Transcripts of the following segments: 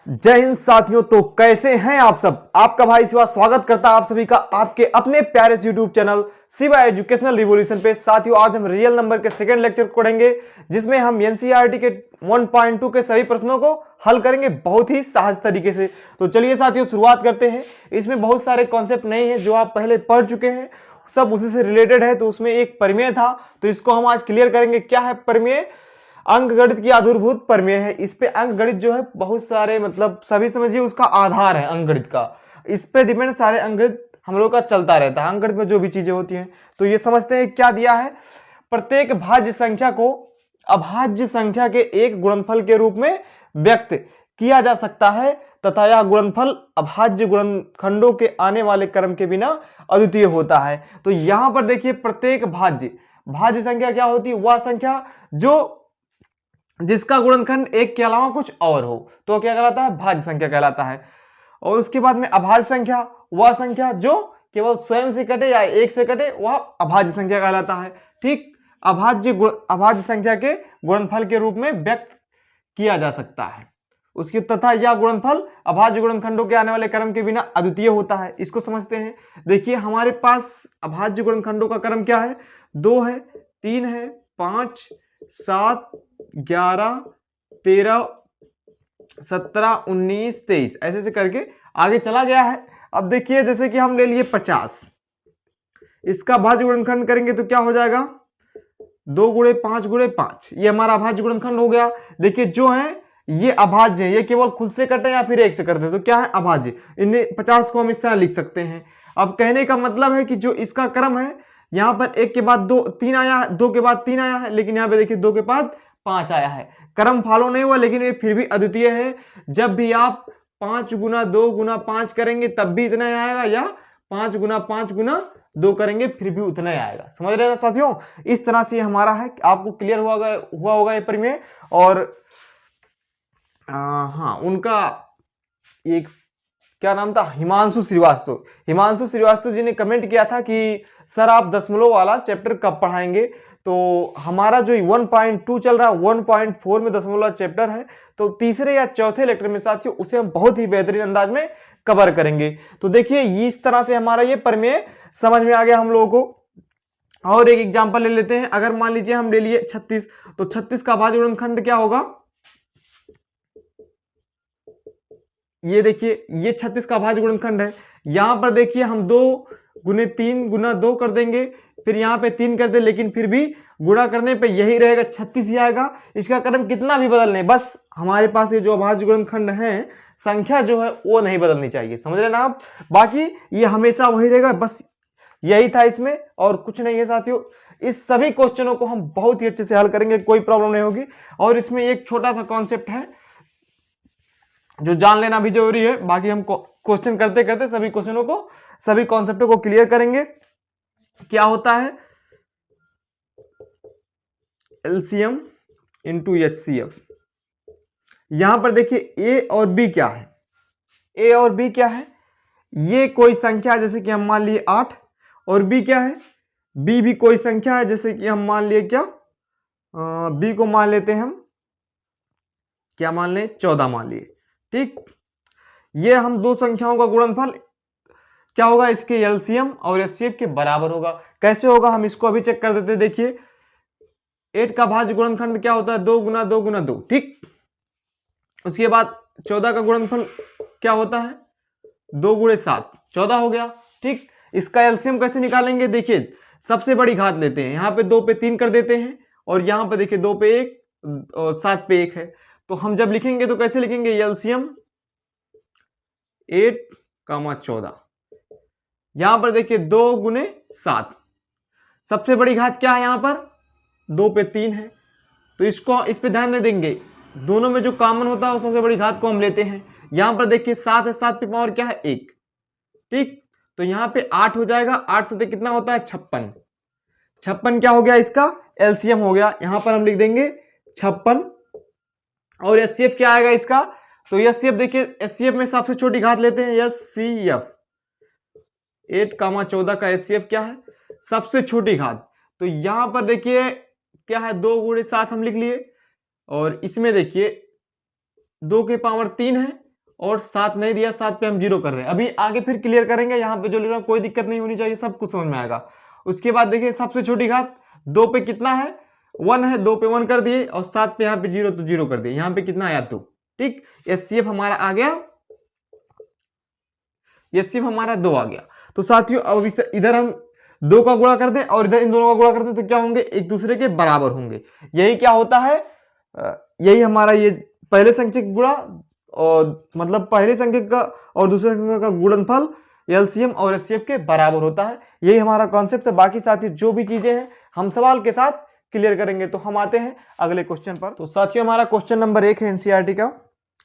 जय हिंद साथियों। तो कैसे हैं आप सब। आपका भाई शिवा स्वागत करता है आप सभी का आपके अपने प्यारे से YouTube channel Shiva educational revolution पे। साथियों आज हम रियल नंबर के सेकंड लेक्चर को पढ़ेंगे जिसमें हम एनसीईआरटी के 1.2 के सभी प्रश्नों को हल करेंगे बहुत ही सहज तरीके से। तो चलिए साथियों शुरुआत करते हैं। इसमें बहुत सारे कॉन्सेप्ट नए हैं जो आप पहले पढ़ चुके हैं, सब उसी से रिलेटेड है। तो उसमें एक प्रमेय था तो इसको हम आज क्लियर करेंगे। क्या है प्रमेय? अंकगणित की आधारभूत प्रमेय है। इस पे अंकगणित जो है बहुत सारे मतलब सभी समझिए उसका आधार है अंकगणित का। इस पे डिपेंड सारे अंकगणित हम लोग का चलता रहता है। अंकगणित में जो भी चीजें होती हैं तो ये समझते हैं क्या दिया है। प्रत्येक भाज्य संख्या को अभाज्य संख्या के एक गुणनफल के रूप में व्यक्त किया जा सकता है तथा यह गुणनफल अभाज्य गुणनखंडों के आने वाले क्रम के बिना अद्वितीय होता है। तो यहां पर देखिए प्रत्येक भाज्य संख्या क्या होती है? वह संख्या जो जिसका गुणनखंड एक के अलावा कुछ और हो तो क्या कहलाता है? भाज्य संख्या कहलाता है। और उसके बाद में अभाज्य संख्या, वह संख्या जो केवल स्वयं से कटे या एक से कटे वह अभाज्य संख्या कहलाता है। ठीक, अभाज्य संख्या के गुणनफल के रूप में व्यक्त किया जा सकता है उसके तथा यह गुणनफल अभाज्य गुणनखंडों के आने वाले क्रम के बिना अद्वितीय होता है। इसको समझते हैं। देखिए हमारे पास अभाज्य गुणनखंडों का क्रम क्या है? 2 है, 3 है, 5, 7, 11, 13, 17, 19, 23 ऐसे से करके आगे चला गया है। अब देखिए जैसे कि हम ले लिए 50, इसका भाज्य गुणनखंड करेंगे तो क्या हो जाएगा? 2 गुणे 5 गुणे 5, ये हमारा अभाज्य गुणनखंड हो गया। देखिए जो है ये अभाज्य है, ये केवल खुद से कटे या फिर एक से कटे तो क्या है? अभाज्य। इन्हें 50 को हम इस तरह लिख सकते हैं। अब कहने का मतलब है कि जो इसका क्रम है यहां पर एक के बाद 2 3 आया है, 2 के बाद 3 आया है, लेकिन यहां पे देखिए 2 के बाद 5 आया है। क्रम फॉलो नहीं हुआ लेकिन ये फिर भी अद्वितीय है। जब भी आप 5 गुना 2 गुना 5 करेंगे तब भी इतना ही आएगा, या 5 गुना 5 गुना 2 करेंगे फिर भी उतना ही आएगा। समझ रहे हैं साथियों? इस तरह से हमारा है। आपको क्लियर हुआ होगा ये प्रमेय। और हाँ, उनका एक क्या नाम था? हिमांशु श्रीवास्तव जी ने कमेंट किया था कि सर आप दशमलव वाला चैप्टर कब पढ़ाएंगे। तो हमारा जो 1.2 चल रहा है 1.4 में दशमलव चैप्टर है, तो तीसरे या चौथे लेक्चर में साथियों उसे हम बहुत ही बेहतरीन अंदाज में कवर करेंगे। तो देखिए इस तरह से हमारा ये प्रमेय समझ में आ गया हम लोगों को। और एक एग्जांपल ले लेते हैं। अगर मान लीजिए हम ले लिए 36, तो 36 का भाज्य गुणनखंड क्या होगा? ये देखिए ये 36 का भाज्य गुणनखंड है। यहां पर देखिए हम 2 गुने 3 गुना 2 कर देंगे, फिर यहाँ पे 3 कर दे, लेकिन फिर भी गुणा करने पे यही रहेगा, 36 ही आएगा। इसका क्रम कितना भी बदल नहीं, बस हमारे पास ये जो अभाज्य गुणनखंड है संख्या जो है वो नहीं बदलनी चाहिए। समझ रहे ना आप? बाकी ये हमेशा वही रहेगा, बस यही था इसमें और कुछ नहीं है साथियों। इस सभी क्वेश्चनों को हम बहुत ही अच्छे से हल करेंगे, कोई प्रॉब्लम नहीं होगी। और इसमें एक छोटा सा कॉन्सेप्ट है जो जान लेना भी जरूरी है। बाकी हम क्वेश्चन करते करते सभी क्वेश्चनों को, सभी कॉन्सेप्टों को क्लियर करेंगे। क्या होता है एलसीएम इंटू एचसीएफ? यहां पर देखिए ए और बी क्या है? ए और बी क्या है? ये कोई संख्या है जैसे कि हम मान लिए 8, और बी क्या है? बी भी कोई संख्या है जैसे कि हम मान लिए क्या, बी को मान लेते हैं हम क्या मान लें? 14 मान लिए। ठीक, ये हम दो संख्याओं का गुणनफल क्या होगा? इसके एलसीएम और एचसीएफ के बराबर होगा। कैसे होगा हम इसको अभी चेक कर देते हैं। देखिए 8 का भाज्य गुणनखंड क्या होता है? 2 गुना 2 गुना 2। ठीक, उसके बाद 14 का गुणनफल क्या होता है? 2 गुणे 7, 14 हो गया। ठीक, इसका एलसीएम कैसे निकालेंगे? देखिए सबसे बड़ी घात लेते हैं, यहाँ पे 2 पे 3 कर देते हैं, और यहाँ पे देखिए 2 पे 1 और 7 पे 1 है। तो हम जब लिखेंगे तो कैसे लिखेंगे? एलसीएम 8, 14। यहां पर देखिए 2 गुने 7, सबसे बड़ी घात क्या है? यहां पर 2 पे 3 है, तो इसको इस पे ध्यान नहीं देंगे। दोनों में जो कॉमन होता है वो सबसे बड़ी घात को हम लेते हैं। यहां पर देखिए 7 है, 7 पे पावर क्या है? 1। ठीक, तो यहां पे 8 हो जाएगा। 8 से कितना होता है? 56। 56 क्या हो गया? इसका एलसीएम हो गया। यहां पर हम लिख देंगे 56। और एचसीएफ क्या आएगा इसका? तो एचसीएफ देखिए, एचसीएफ में सबसे छोटी घात लेते हैं, एचसीएफ 8, 14 का एचसीएफ क्या है? सबसे छोटी घात। तो यहां पर देखिए क्या है? 2 गुणे 7 हम लिख लिए, और इसमें देखिए 2 के पावर 3 है, और 7 नहीं दिया, 7 पे हम 0 कर रहे हैं। अभी आगे फिर क्लियर करेंगे, यहाँ पे जो लिख रहा हूँ कोई दिक्कत नहीं होनी चाहिए, सब कुछ समझ में आएगा। उसके बाद देखिए सबसे छोटी घात 2 पे कितना है 1 है, 2 पे 1 कर दिए और 7 पे यहाँ पे 0 तो 0 कर दिए, यहाँ पे कितना आया 2। ठीक, एचसीएफ हमारा आ गया, एचसीएफ हमारा 2 आ गया। तो साथियों अब इधर हम 2 का गुणा कर दें और इधर इन दोनों का गुणा कर दें तो क्या होंगे, एक दूसरे के बराबर होंगे। यही क्या होता है, यही हमारा ये पहले संख्या गुणा और मतलब पहले संख्या का और दूसरे संख्या का गुणनफल एलसीएम और एचसीएफ के बराबर होता है। यही हमारा कॉन्सेप्ट है। बाकी साथियों जो भी चीजें हैं हम सवाल के साथ क्लियर करेंगे। तो हम आते हैं अगले क्वेश्चन पर। तो साथियों हमारा क्वेश्चन नंबर 1 है एनसीईआरटी का।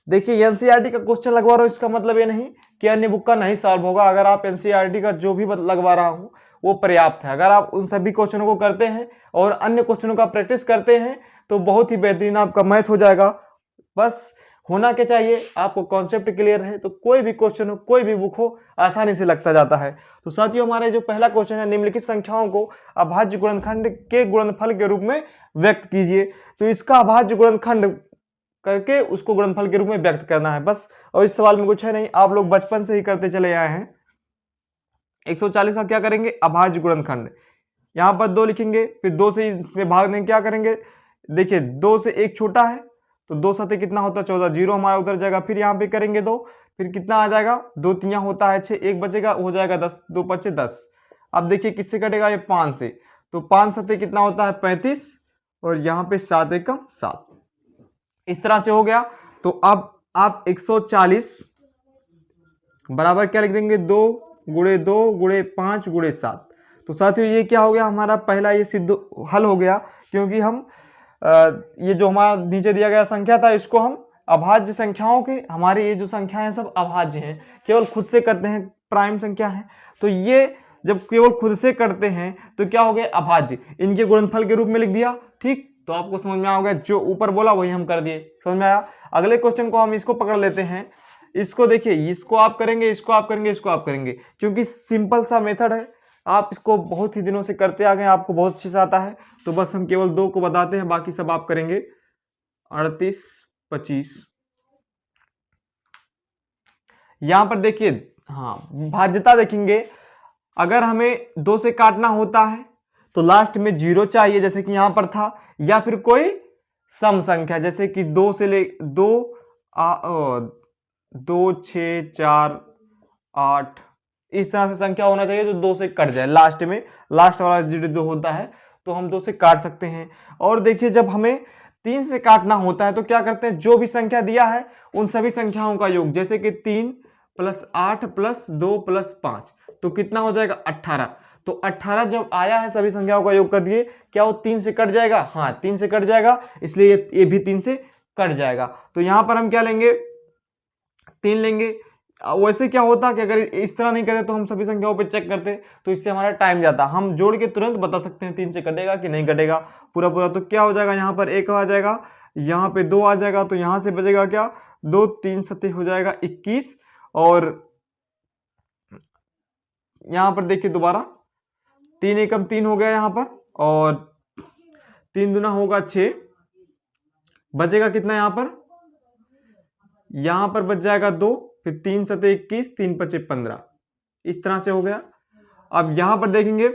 देखिए एनसीईआरटी का क्वेश्चन लगवा रहा हूं, इसका मतलब ये नहीं कि अन्य बुक का नहीं सॉल्व होगा। अगर आप एनसीईआरटी का जो भी लगवा रहा हूं वो पर्याप्त है। अगर आप उन सभी क्वेश्चनों को करते हैं और अन्य क्वेश्चनों का प्रैक्टिस करते हैं तो बहुत ही बेहतरीन आपका मैथ हो जाएगा। बस होना क्या चाहिए, आपको कॉन्सेप्ट क्लियर है तो कोई भी क्वेश्चन हो, कोई भी बुक हो, आसानी से लगता जाता है। तो साथियों हमारे जो पहला क्वेश्चन है, निम्नलिखित संख्याओं को अभाज्य गुणनखंड के गुणनफल के रूप में व्यक्त कीजिए। तो इसका अभाज्य गुणनखंड करके उसको गुणनफल के रूप में व्यक्त करना है बस। और इस सवाल में कुछ है नहीं, आप लोग बचपन से ही करते चले आए हैं। 140 का क्या करेंगे, अभाज्य गुणनखंड, यहां पर 2 लिखेंगे, फिर 2 से इसमें भाग देंगे, क्या करेंगे, देखिए 2 से 1 छोटा है तो 2 सते कितना होता है 14, 0 हमारा उधर जाएगा। फिर यहाँ पे करेंगे 2, फिर कितना आ जाएगा 2 तिया होता है 6, 1 बचेगा हो जाएगा 10, 2 बचे 10। अब देखिए किससे कटेगा, ये 5 से, तो 5 सते कितना होता है 35 और यहाँ पे 7 एकम 7, इस तरह से हो गया। तो अब आप 140 बराबर क्या लिख देंगे, 2 गुणे 2 गुणे 5 गुणे 7। तो साथियों ये क्या हो गया, हमारा पहला ये सिद्ध हल हो गया, क्योंकि हम ये जो हमारा नीचे दिया गया संख्या था इसको हम अभाज्य संख्याओं के, हमारे ये जो संख्याएं हैं सब अभाज्य हैं, केवल खुद से करते हैं, प्राइम संख्या है। तो ये जब केवल खुद से करते हैं तो क्या हो गया, अभाज्य, इनके गुणनफल के रूप में लिख दिया। ठीक, तो आपको समझ में आ गया, जो ऊपर बोला वही हम कर दिए, समझ में आया। अगले क्वेश्चन को हम इसको पकड़ लेते हैं। इसको देखिए, इसको आप करेंगे, इसको आप करेंगे, इसको आप करेंगे, क्योंकि सिंपल सा मेथड है, आप इसको बहुत ही दिनों से करते आ गए, आपको बहुत अच्छे से आता है। तो बस हम केवल 2 को बताते हैं, बाकी सब आप करेंगे। 38 25, यहां पर देखिए, हाँ भाज्यता देखेंगे, अगर हमें 2 से काटना होता है तो लास्ट में 0 चाहिए, जैसे कि यहां पर था, या फिर कोई सम संख्या, जैसे कि 2 से ले 2 2 6 4 8, इस तरह से संख्या होना चाहिए जो 2 से कट जाए, लास्ट में लास्ट वाला 0 होता है तो हम 2 से काट सकते हैं। और देखिए जब हमें 3 से काटना होता है तो क्या करते हैं, जो भी संख्या दिया है उन सभी संख्याओं का योग, जैसे कि 3 + 8 + 2 + 5, तो कितना हो जाएगा 18। तो 18 जब आया है सभी संख्याओं का योग कर दिए, क्या वो 3 से कट जाएगा, हाँ 3 से कट जाएगा, इसलिए ये भी 3 से कट जाएगा। तो यहां पर हम क्या लेंगे, 3 लेंगे। वैसे क्या होता कि अगर इस तरह नहीं करते तो हम सभी संख्याओं पे चेक करते तो इससे हमारा टाइम जाता, हम जोड़ के तुरंत बता सकते हैं 3 से कटेगा कि नहीं कटेगा पूरा पूरा। तो क्या हो जाएगा, यहाँ पर 1 आ जाएगा, यहाँ पे 2 आ जाएगा, तो यहाँ से बचेगा क्या 2 3 सते हो जाएगा 21, और यहाँ पर देखिए दोबारा 3 एकम 3 हो गया यहाँ पर, और 3 दूना होगा 6, बचेगा कितना यहाँ पर बच जाएगा 2, फिर 3 सते 21, 3 पचे 15, इस तरह से हो गया। अब यहां पर देखेंगे,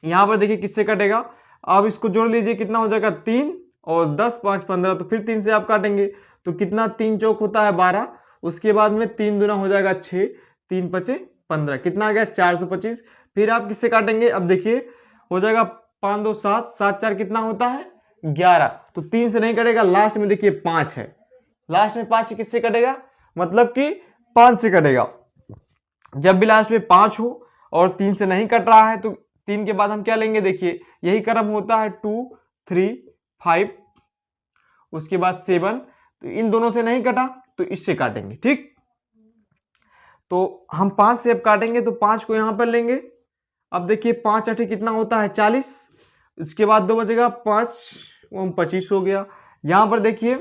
यहां पर देखिए किससे कटेगा, अब इसको जोड़ लीजिए, कितना हो जाएगा 3 और 10 5 15, तो फिर 3 से आप काटेंगे तो कितना 3 चौक होता है 12, उसके बाद में 3 दूना हो जाएगा 6, 3 पचे 15, कितना आ गया 425। फिर आप किससे काटेंगे, अब देखिए हो जाएगा 5 2 7, 7 4 कितना होता है 11, तो 3 से नहीं कटेगा, लास्ट में देखिए 5 है, लास्ट में 5 किससे कटेगा, मतलब कि 5 से कटेगा। जब भी लास्ट में 5 हो और 3 से नहीं कट रहा है तो 3 के बाद हम क्या लेंगे, देखिए यही क्रम होता है 2 3 5, उसके बाद 7, तो इन दोनों से नहीं कटा तो इससे काटेंगे। ठीक, तो हम 5 से अब काटेंगे तो 5 को यहां पर लेंगे। अब देखिए 5 8 कितना होता है 40, उसके बाद 2 बचेगा 5 25 हो गया। यहां पर देखिए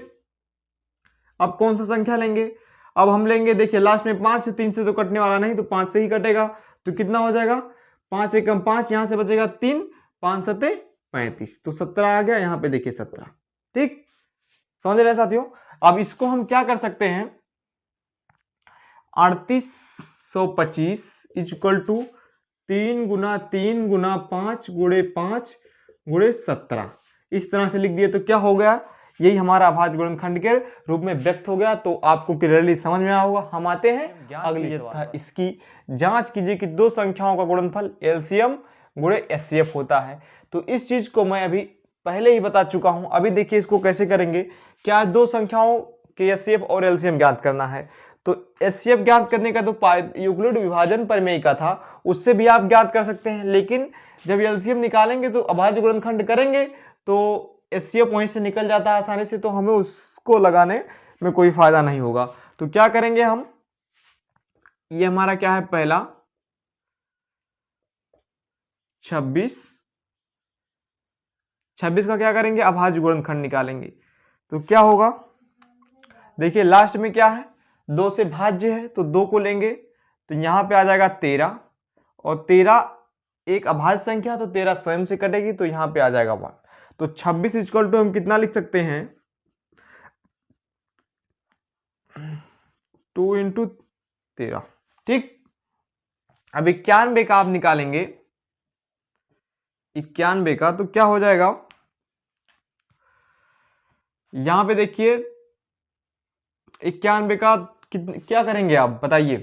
अब कौन सा संख्या लेंगे, अब हम लेंगे, देखिए लास्ट में 5 से, 3 से तो कटने वाला नहीं, तो 5 से ही कटेगा, तो कितना हो जाएगा 5 एकम 5, यहां से बचेगा 3, 5 सते 35, तो 17 आ गया, यहां पे देखिए 17। ठीक, समझ रहे हैं साथियों। अब इसको हम क्या कर सकते हैं, 3825 इक्वल टू 3 गुना 3 गुना 5 गुणे 5 गुणे 17 इस तरह से लिख दिए तो क्या हो गया, यही हमारा अभाज्य गुणनखंड के रूप में व्यक्त हो गया। तो आपको क्लियरली समझ में आया होगा। हम आते हैं अगली था, इसकी जांच कीजिए कि दो संख्याओं का गुणनफल एलसीएम गुणे एचसीएफ होता है। तो इस चीज को मैं अभी पहले ही बता चुका हूं। अभी देखिए इसको कैसे करेंगे। क्या दो संख्याओं के एचसीएफ और एलसीएम ज्ञात करना है। तो एचसीएफ ज्ञात करने का तो यूक्लिड विभाजन प्रमेय का था, उससे भी आप ज्ञात कर सकते हैं। लेकिन जब एलसीएम निकालेंगे तो अभाज्य गुणनखंड करेंगे तो एचसीएफ वहीं से निकल जाता है आसानी से, तो हमें उसको लगाने में कोई फायदा नहीं होगा। तो क्या करेंगे हम, ये हमारा क्या है, पहला 26 का क्या करेंगे, अभाज्य गुणनखंड निकालेंगे। तो क्या होगा, देखिए लास्ट में क्या है, 2 से भाज्य है तो 2 को लेंगे तो यहां पे आ जाएगा 13 और 13 एक अभाज्य संख्या तो 13 स्वयं से कटेगी तो यहां पे आ जाएगा 1। तो 26 इक्वल टू हम कितना लिख सकते हैं, 2 × 13। ठीक, अब 91 का आप निकालेंगे, 91 का तो क्या हो जाएगा, यहां पे देखिए 91 का क्या करेंगे आप बताइए।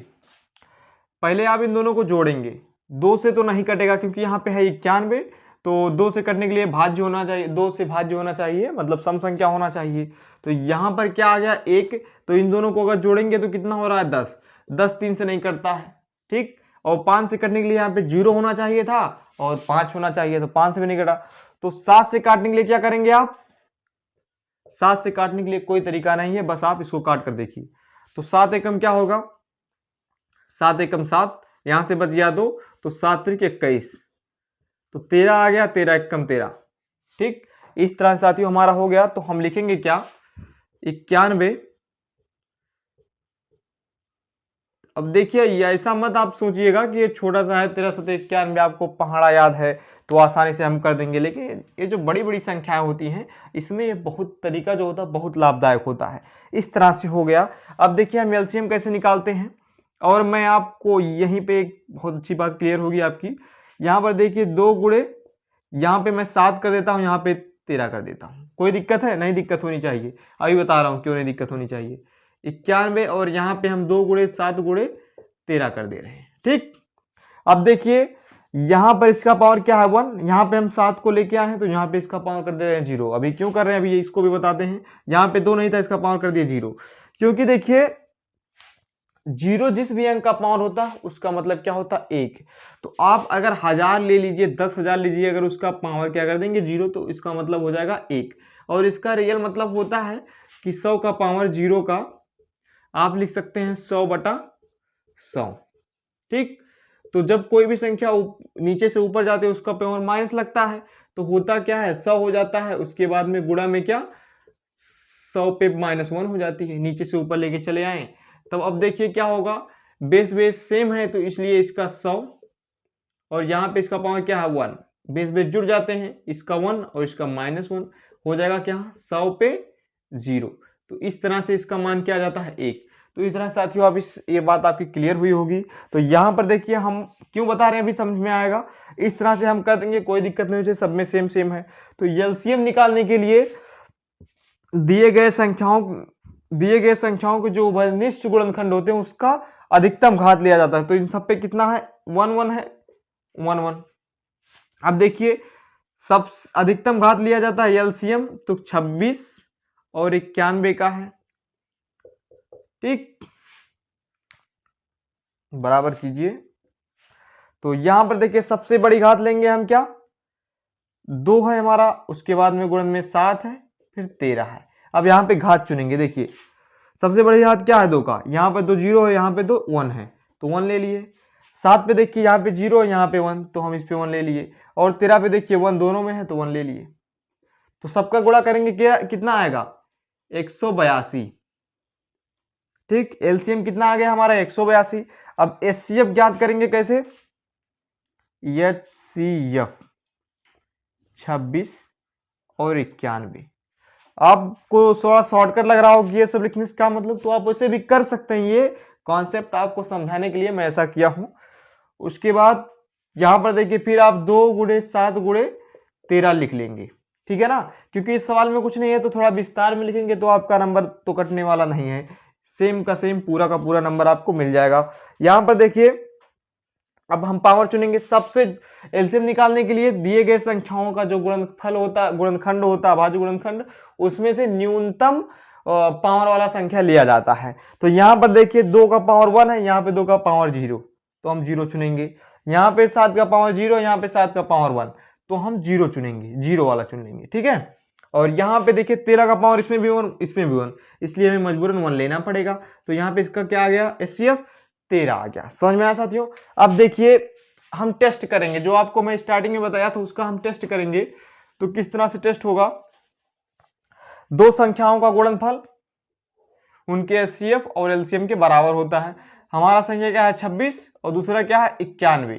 पहले आप इन दोनों को जोड़ेंगे, 2 से तो नहीं कटेगा क्योंकि यहाँ पे है 91, तो 2 से कटने के लिए भाज्य होना चाहिए, 2 से भाज्य होना चाहिए, मतलब सम संख्या होना चाहिए। तो यहाँ पर क्या आ गया 1, तो इन दोनों को अगर जोड़ेंगे तो कितना हो रहा है 10, 10 3 से नहीं कटता है। ठीक, और 5 से कटने के लिए यहाँ पे 0 होना चाहिए था और 5 होना चाहिए, तो 5 से भी नहीं कटा। तो 7 से काटने के लिए क्या करेंगे आप, 7 से काटने के लिए कोई तरीका नहीं है, बस आप इसको काट कर देखिए। तो 7 एकम क्या होगा, 7 एकम 7, यहां से बच गया 2, तो 7 × 21, तो 13 आ गया, 13 एकम 13। ठीक, इस तरह से साथियों हमारा हो गया। तो हम लिखेंगे क्या, 91। अब देखिए ये ऐसा मत आप सोचिएगा कि ये छोटा सा है, 13 × 91 आपको पहाड़ा याद है तो आसानी से हम कर देंगे। लेकिन ये जो बड़ी बड़ी संख्याएं होती हैं इसमें ये बहुत तरीका जो होता है बहुत लाभदायक होता है। इस तरह से हो गया। अब देखिए हम एलसीएम कैसे निकालते हैं, और मैं आपको यहीं पे एक बहुत अच्छी बात क्लियर होगी आपकी। यहाँ पर देखिए 2 गुणे, यहाँ पे मैं 7 कर देता हूँ, यहाँ पे 13 कर देता हूँ। कोई दिक्कत है, नहीं दिक्कत होनी चाहिए। अभी बता रहा हूँ क्यों नहीं दिक्कत होनी चाहिए। 91 और यहाँ पे हम 2 गुणे 7 गुणे 13 कर दे रहे हैं। ठीक, अब देखिए यहाँ पर इसका पावर क्या है 1, यहाँ पे हम 7 को लेके आए हैं तो यहाँ पे इसका पावर कर दे रहे हैं 0। अभी क्यों कर रहे हैं अभी इसको भी बताते हैं। यहाँ पे 2 नहीं था, इसका पावर कर दिया 0, क्योंकि देखिए 0 जिस भी अंक का पावर होता है उसका मतलब क्या होता है 1। तो आप अगर 1000 ले लीजिए, 10,000 लीजिए, अगर उसका पावर क्या कर देंगे 0 तो इसका मतलब हो जाएगा 1। और इसका रियल मतलब होता है कि 100 का पावर 0 का आप लिख सकते हैं 100/100। ठीक, तो जब कोई भी संख्या नीचे से ऊपर जाती है उसका पावर माइनस लगता है, तो होता क्या है 100 हो जाता है, उसके बाद में गुणा में क्या 100 पे -1 हो जाती है, नीचे से ऊपर लेके चले आए। तब अब देखिए क्या होगा, बेस सेम है तो इसलिए इसका 100 और यहाँ पे इसका पावर क्या है 1, बेस जुड़ जाते हैं, इसका 1 और इसका -1 हो जाएगा क्या 100 पे 0। तो इस तरह से इसका मान क्या आ जाता है 1। तो इस तरह साथियों आप ये बात आपकी क्लियर हुई होगी। तो यहाँ पर देखिए हम क्यों बता रहे हैं अभी समझ में आएगा। इस तरह से हम कर देंगे, कोई दिक्कत नहीं होती, सब में सेम है। तो एलसीएम निकालने के लिए दिए गए संख्याओं के जो उभयनिष्ठ गुणनखंड होते हैं उसका अधिकतम घात लिया जाता है। तो इन सब पे कितना है 1 है, 1। अब देखिए सब अधिकतम घात लिया जाता है एलसीएम, तो 26 और 91 का है। ठीक, बराबर कीजिए। तो यहां पर देखिए सबसे बड़ी घात लेंगे हम, क्या 2 है हमारा, उसके बाद में गुणन में 7 है, फिर 13 है। अब यहाँ पे घात चुनेंगे, देखिए सबसे बड़ी घात क्या है 2 का, यहाँ पे 2 0 है, यहाँ पे 2 1 है तो 1 ले लिए। 7 पे देखिए यहाँ पे 0 है, यहाँ पे 1 तो हम इस पे 1 ले लिए। और 13 पे देखिए 1 दोनों में है तो 1 ले लिए। तो सबका गुणा करेंगे क्या, कितना आएगा 182। ठीक, एलसीएम कितना आ गया हमारा 182। अब एचसीएफ ज्ञात करेंगे कैसे, एचसीएफ 26 और 91। आपको थोड़ा शॉर्टकट लग रहा हो कि ये सब लिखने से क्या मतलब, तो आप उसे भी कर सकते हैं। ये कॉन्सेप्ट आपको समझाने के लिए मैं ऐसा किया हूं। उसके बाद यहां पर देखिए फिर आप 2 गुणे 7 गुणे 13 लिख लेंगे, ठीक है ना। क्योंकि इस सवाल में कुछ नहीं है तो थोड़ा विस्तार में लिखेंगे तो आपका नंबर तो कटने वाला नहीं है, सेम का सेम पूरा का पूरा नंबर आपको मिल जाएगा। यहां पर देखिए अब हम पावर चुनेंगे। सबसे एलसीएम निकालने के लिए दिए गए संख्याओं का जो गुणनफल होता, गुणनखंड होता, अभाज्य गुणनखंड, उसमें से न्यूनतम पावर वाला संख्या लिया जाता है। तो यहां पर देखिए 2 का पावर 1 है, यहाँ पे 2 का पावर 0, तो हम 0 चुनेंगे। यहाँ पे 7 का पावर 0, यहाँ पे 7 का पावर 1, तो हम 0 चुनेंगे, 0 वाला चुन लेंगे, ठीक है। और यहाँ पे देखिए 13 का पावर इसमें भी 1, इसमें भी 1, इसलिए हमें मजबूरन 1 लेना पड़ेगा। तो यहाँ पे इसका क्या आ गया, एचसीएफ 13 आ गया। समझ में आया साथियों। अब देखिए हम टेस्ट करेंगे, जो आपको मैं स्टार्टिंग में बताया था उसका हम टेस्ट करेंगे। तो किस तरह से टेस्ट होगा, 2 संख्याओं का गुणनफल उनके एचसीएफ और एलसीएम के बराबर होता है। हमारा संख्या क्या है 26 और दूसरा क्या है 91,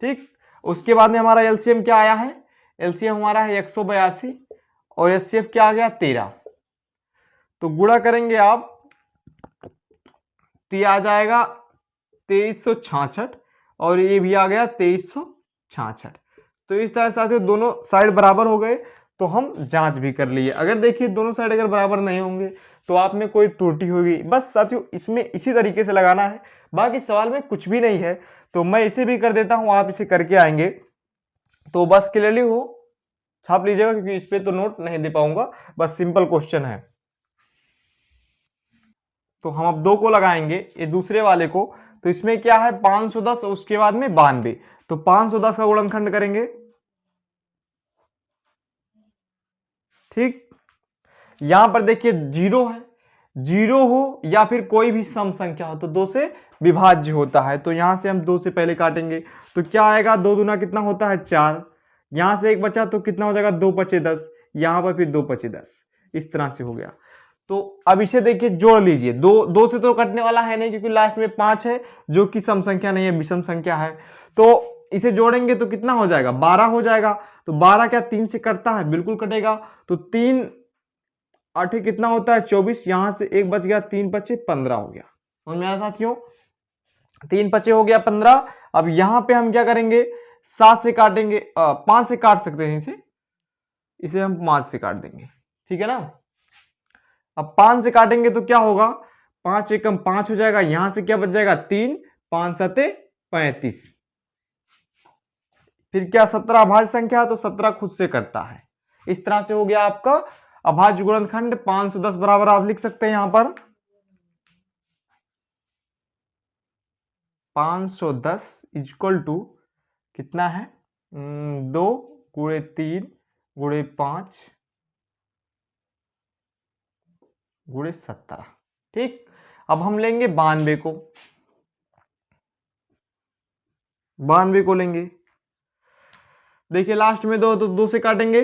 ठीक। उसके बाद में हमारा एलसीएम क्या आया है, एलसीएम हमारा है 182 और एचसीएफ क्या आ गया 13। तो गुणा करेंगे आप तो ये आ जाएगा 2366 और ये भी आ गया 2366। तो इस तरह से दोनों साइड बराबर हो गए तो हम जांच भी कर लिए। अगर देखिए दोनों साइड अगर बराबर नहीं होंगे तो आप में कोई त्रुटि होगी। बस साथियों इसमें इसी तरीके से लगाना है, बाकी सवाल में कुछ भी नहीं है। तो मैं इसे भी कर देता हूं, आप इसे करके आएंगे तो बस क्लियरली हो छाप लीजिएगा, क्योंकि इस पे तो नोट नहीं दे पाऊंगा, बस सिंपल क्वेश्चन है। तो हम अब 2 को लगाएंगे ये दूसरे वाले को। तो इसमें क्या है 510 उसके बाद में 92, तो 510 का गुणनखंड करेंगे, ठीक। यहां पर देखिए 0 है, 0 हो या फिर कोई भी सम संख्या हो तो 2 से विभाज्य होता है। तो यहां से हम 2 से पहले काटेंगे तो क्या आएगा, 2 दूना कितना होता है 4, यहां से 1 बचा तो कितना हो जाएगा 2 पचे 10, यहां पर फिर 2 पचे 10, इस तरह से हो गया। तो अब इसे देखिए जोड़ लीजिए, 2 से तो कटने वाला है नहीं क्योंकि लास्ट में 5 है जो कि सम संख्या नहीं है, विषम संख्या है। तो इसे जोड़ेंगे तो कितना हो जाएगा 12 हो जाएगा। तो 12 क्या 3 से कटता है, बिल्कुल कटेगा। तो 3 8 कितना होता है 24, यहां से 1 बच गया, 3 बचे 15 हो गया। समझ में आया साथियों, 3 बचे हो गया 15। अब यहां पे हम क्या करेंगे 7 से काटेंगे, 5 से काट सकते हैं इसे हम 5 से काट देंगे, ठीक है ना। अब 5 से काटेंगे तो क्या होगा, 5 एकम 5 हो जाएगा, यहां से क्या बच जाएगा 3, 5 सते 35। फिर क्या 17 अभाज्य संख्या है तो 17 खुद से कटता है। इस तरह से हो गया आपका अभाज्य गुणनखंड 510 बराबर आप लिख सकते हैं यहां पर 510 इक्वल टू कितना है 2 गुणे 3 गुणे 5 गुणे 17, ठीक। अब हम लेंगे 92 को, 92 को लेंगे। देखिए लास्ट में 2 तो 2 से काटेंगे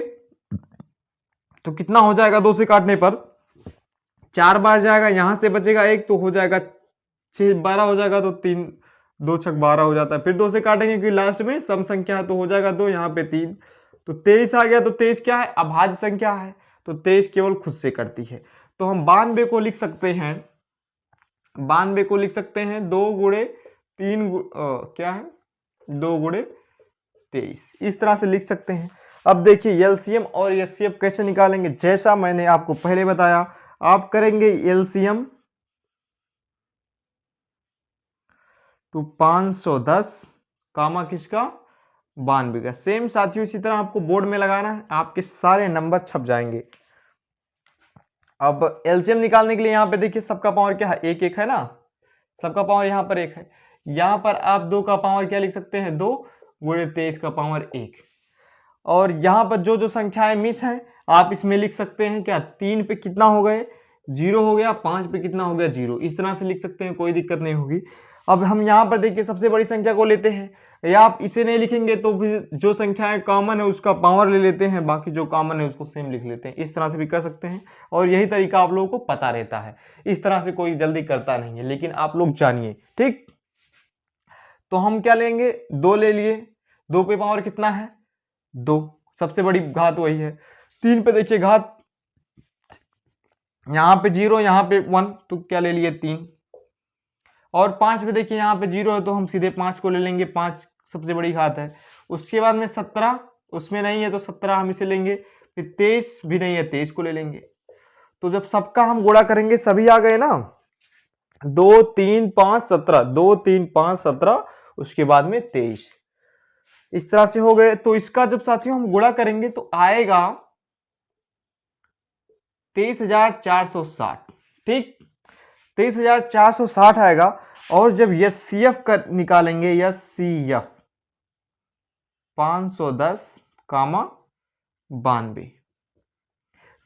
तो कितना हो जाएगा, 2 से काटने पर 4 बार जाएगा, यहां से बचेगा 1 तो हो जाएगा 6, 12 हो जाएगा। तो 3 2 छक 12 हो जाता है। फिर 2 से काटेंगे क्योंकि लास्ट में सम संख्या है तो हो जाएगा 2, यहाँ पे 3 तो 23 आ गया। तो 23 क्या है अभाज्य संख्या है, तो 23 केवल खुद से करती है। तो हम 92 को लिख सकते हैं, 92 को लिख सकते हैं 2 गुणे 3 क्या है 2 गुणे 23, इस तरह से लिख सकते हैं। अब देखिए एलसीएम और एचसीएफ कैसे निकालेंगे, जैसा मैंने आपको पहले बताया आप करेंगे एलसीएम तो 510 कामा किसका 92 का। सेम साथियों इसी तरह आपको बोर्ड में लगाना है, आपके सारे नंबर छप जाएंगे। अब एलसीएम निकालने के लिए यहाँ पे देखिए सबका पावर क्या है 1 1 है ना, सबका पावर यहाँ पर 1 है। यहाँ पर आप 2 का पावर क्या लिख सकते हैं 2 गुणे 23 का पावर 1। और यहाँ पर जो जो संख्याएं मिस हैं आप इसमें लिख सकते हैं क्या 3 पे कितना हो गए 0 हो गया, 5 पे कितना हो गया 0, इस तरह से लिख सकते हैं, कोई दिक्कत नहीं होगी। अब हम यहाँ पर देखिए सबसे बड़ी संख्या को लेते हैं, या आप इसे नहीं लिखेंगे तो फिर जो संख्याएं कॉमन है उसका पावर ले लेते हैं, बाकी जो कॉमन है उसको सेम लिख लेते हैं, इस तरह से भी कर सकते हैं। और यही तरीका आप लोगों को पता रहता है, इस तरह से कोई जल्दी करता नहीं है, लेकिन आप लोग जानिए, ठीक। तो हम क्या लेंगे 2 ले लिए, 2 पे पावर कितना है 2, सबसे बड़ी घात वही है। 3 पे देखिए घात, यहाँ पे 0 यहाँ पे 1, तो क्या ले लिए 3। और 5 पे देखिए यहाँ पे 0 है तो हम सीधे 5 को ले लेंगे, 5 सबसे बड़ी घात है। उसके बाद में 17, उसमें नहीं है तो 17 हम इसे लेंगे। फिर 23 भी नहीं है, 23 को ले लेंगे। तो जब सबका हम गुणा करेंगे, सभी आ गए ना, 2 3 5 17, 2 3 5 17, उसके बाद में 23, इस तरह से हो गए। तो इसका जब साथियों हम गुणा करेंगे तो आएगा 23,460, ठीक, 23,460 आएगा। और जब एचसीएफ कर निकालेंगे, एचसीएफ 510,92,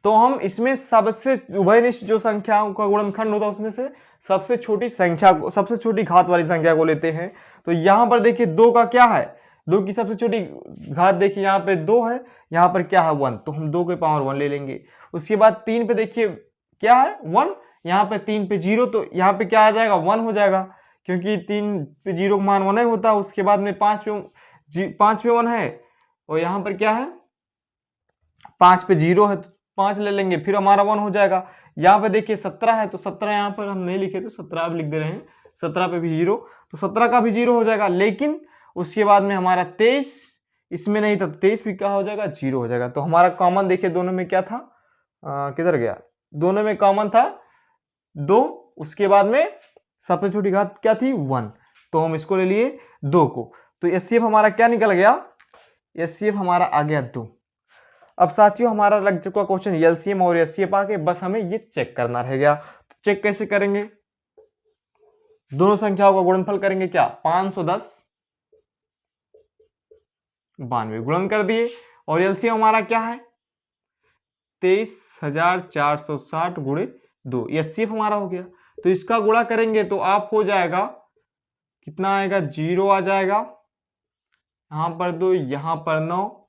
तो हम इसमें सबसे उभयनिष्ठ जो संख्याओं का गुणनखंड होता है उसमें से सबसे छोटी संख्या को, सबसे छोटी घात वाली संख्या को लेते हैं। तो यहां पर देखिए 2 का क्या है, 2 की सबसे छोटी घात देखिए यहाँ पे 2 है, यहाँ पर क्या है 1, तो हम 2 के पावर 1 ले लेंगे। उसके बाद 3 पे देखिए क्या है 1, यहाँ पे 3 पे 0, तो यहाँ पे क्या आ जाएगा 1 हो जाएगा, क्योंकि 3 पे 0 का मान 1 ही होता है। उसके बाद में 5 पे 1 है, और यहाँ पर क्या है 5 पे 0 है तो 5 ले लेंगे, फिर हमारा 1 हो जाएगा। यहाँ पे देखिए 17 है तो 17 यहाँ पर हम नहीं लिखे तो 17 अब लिख दे रहे हैं, 17 पे भी 0, तो 17 का भी 0 हो जाएगा। लेकिन उसके बाद में हमारा 23 इसमें नहीं था, तो 23 भी क्या हो जाएगा 0 हो जाएगा। तो हमारा कॉमन देखिए दोनों में क्या था, किधर गया, दोनों में कॉमन था 2, उसके बाद में सबसे छोटी घात क्या थी 1, तो हम इसको ले लिए 2 को। तो एचसीएफ हमारा क्या निकल गया, एचसीएफ हमारा आ गया 2। अब साथियों हमारा लग चुका क्वेश्चन एलसीएम और एचसीएफ आके, बस हमें ये चेक करना रह गया। तो चेक कैसे करेंगे, दोनों संख्याओं का गुणनफल करेंगे, क्या 510 92 गुणन कर दिए, और एलसीएम हमारा क्या है 23,460 गुणे 2, एचसीएफ हमारा हो गया। तो इसका गुणा करेंगे तो आप हो जाएगा कितना आएगा, 0 आ जाएगा, यहां पर 2, यहां पर 9,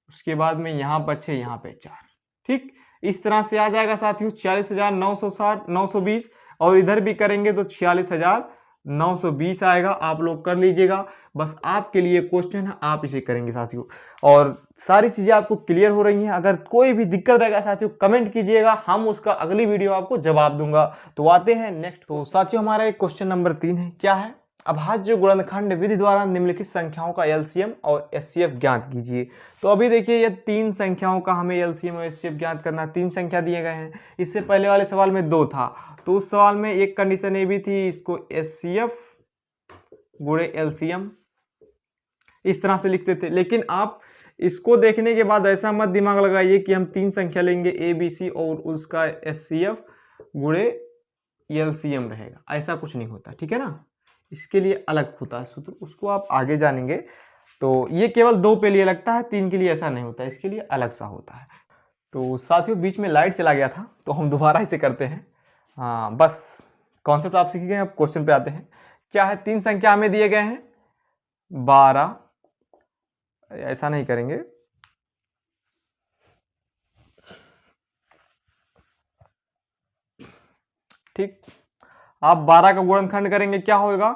उसके बाद में यहां पर 6, यहां पे 4, ठीक, इस तरह से आ जाएगा साथियों 46,960 920, और इधर भी करेंगे तो 46,920 आएगा। आप लोग कर लीजिएगा, बस आपके लिए क्वेश्चन है, आप इसे करेंगे साथियों। और सारी चीजें आपको क्लियर हो रही हैं, अगर कोई भी दिक्कत रहेगा साथियों कमेंट कीजिएगा, हम उसका अगली वीडियो आपको जवाब दूंगा। तो आते हैं नेक्स्ट। तो साथियों हमारा एक क्वेश्चन नंबर 3 है, क्या है, अभाज्य गुणनखंड विधि द्वारा निम्नलिखित संख्याओं का एलसीएम और एचसीएफ ज्ञात कीजिए। तो अभी देखिए ये 3 संख्याओं का हमें एलसीएम और एचसीएफ ज्ञात करना, 3 संख्या दिए गए हैं। इससे पहले वाले सवाल में 2 था, तो उस सवाल में एक कंडीशन ये भी थी, इसको एचसीएफ गुणे एलसीएम इस तरह से लिखते थे। लेकिन आप इसको देखने के बाद ऐसा मत दिमाग लगाइए कि हम 3 संख्या लेंगे ए बी सी और उसका एचसीएफ गुणे एलसीएम रहेगा, ऐसा कुछ नहीं होता, ठीक है ना, इसके लिए अलग होता है सूत्र, उसको आप आगे जानेंगे। तो ये केवल 2 पे लिए लगता है, 3 के लिए ऐसा नहीं होता, इसके लिए अलग सा होता है। तो साथियों बीच में लाइट चला गया था तो हम दोबारा इसे करते हैं। हाँ बस कॉन्सेप्ट आप सीख गए, अब क्वेश्चन पे आते हैं। क्या है, 3 संख्या हमें दिए गए हैं 12, ऐसा नहीं करेंगे, ठीक, आप 12 का गुणनखंड करेंगे, क्या होगा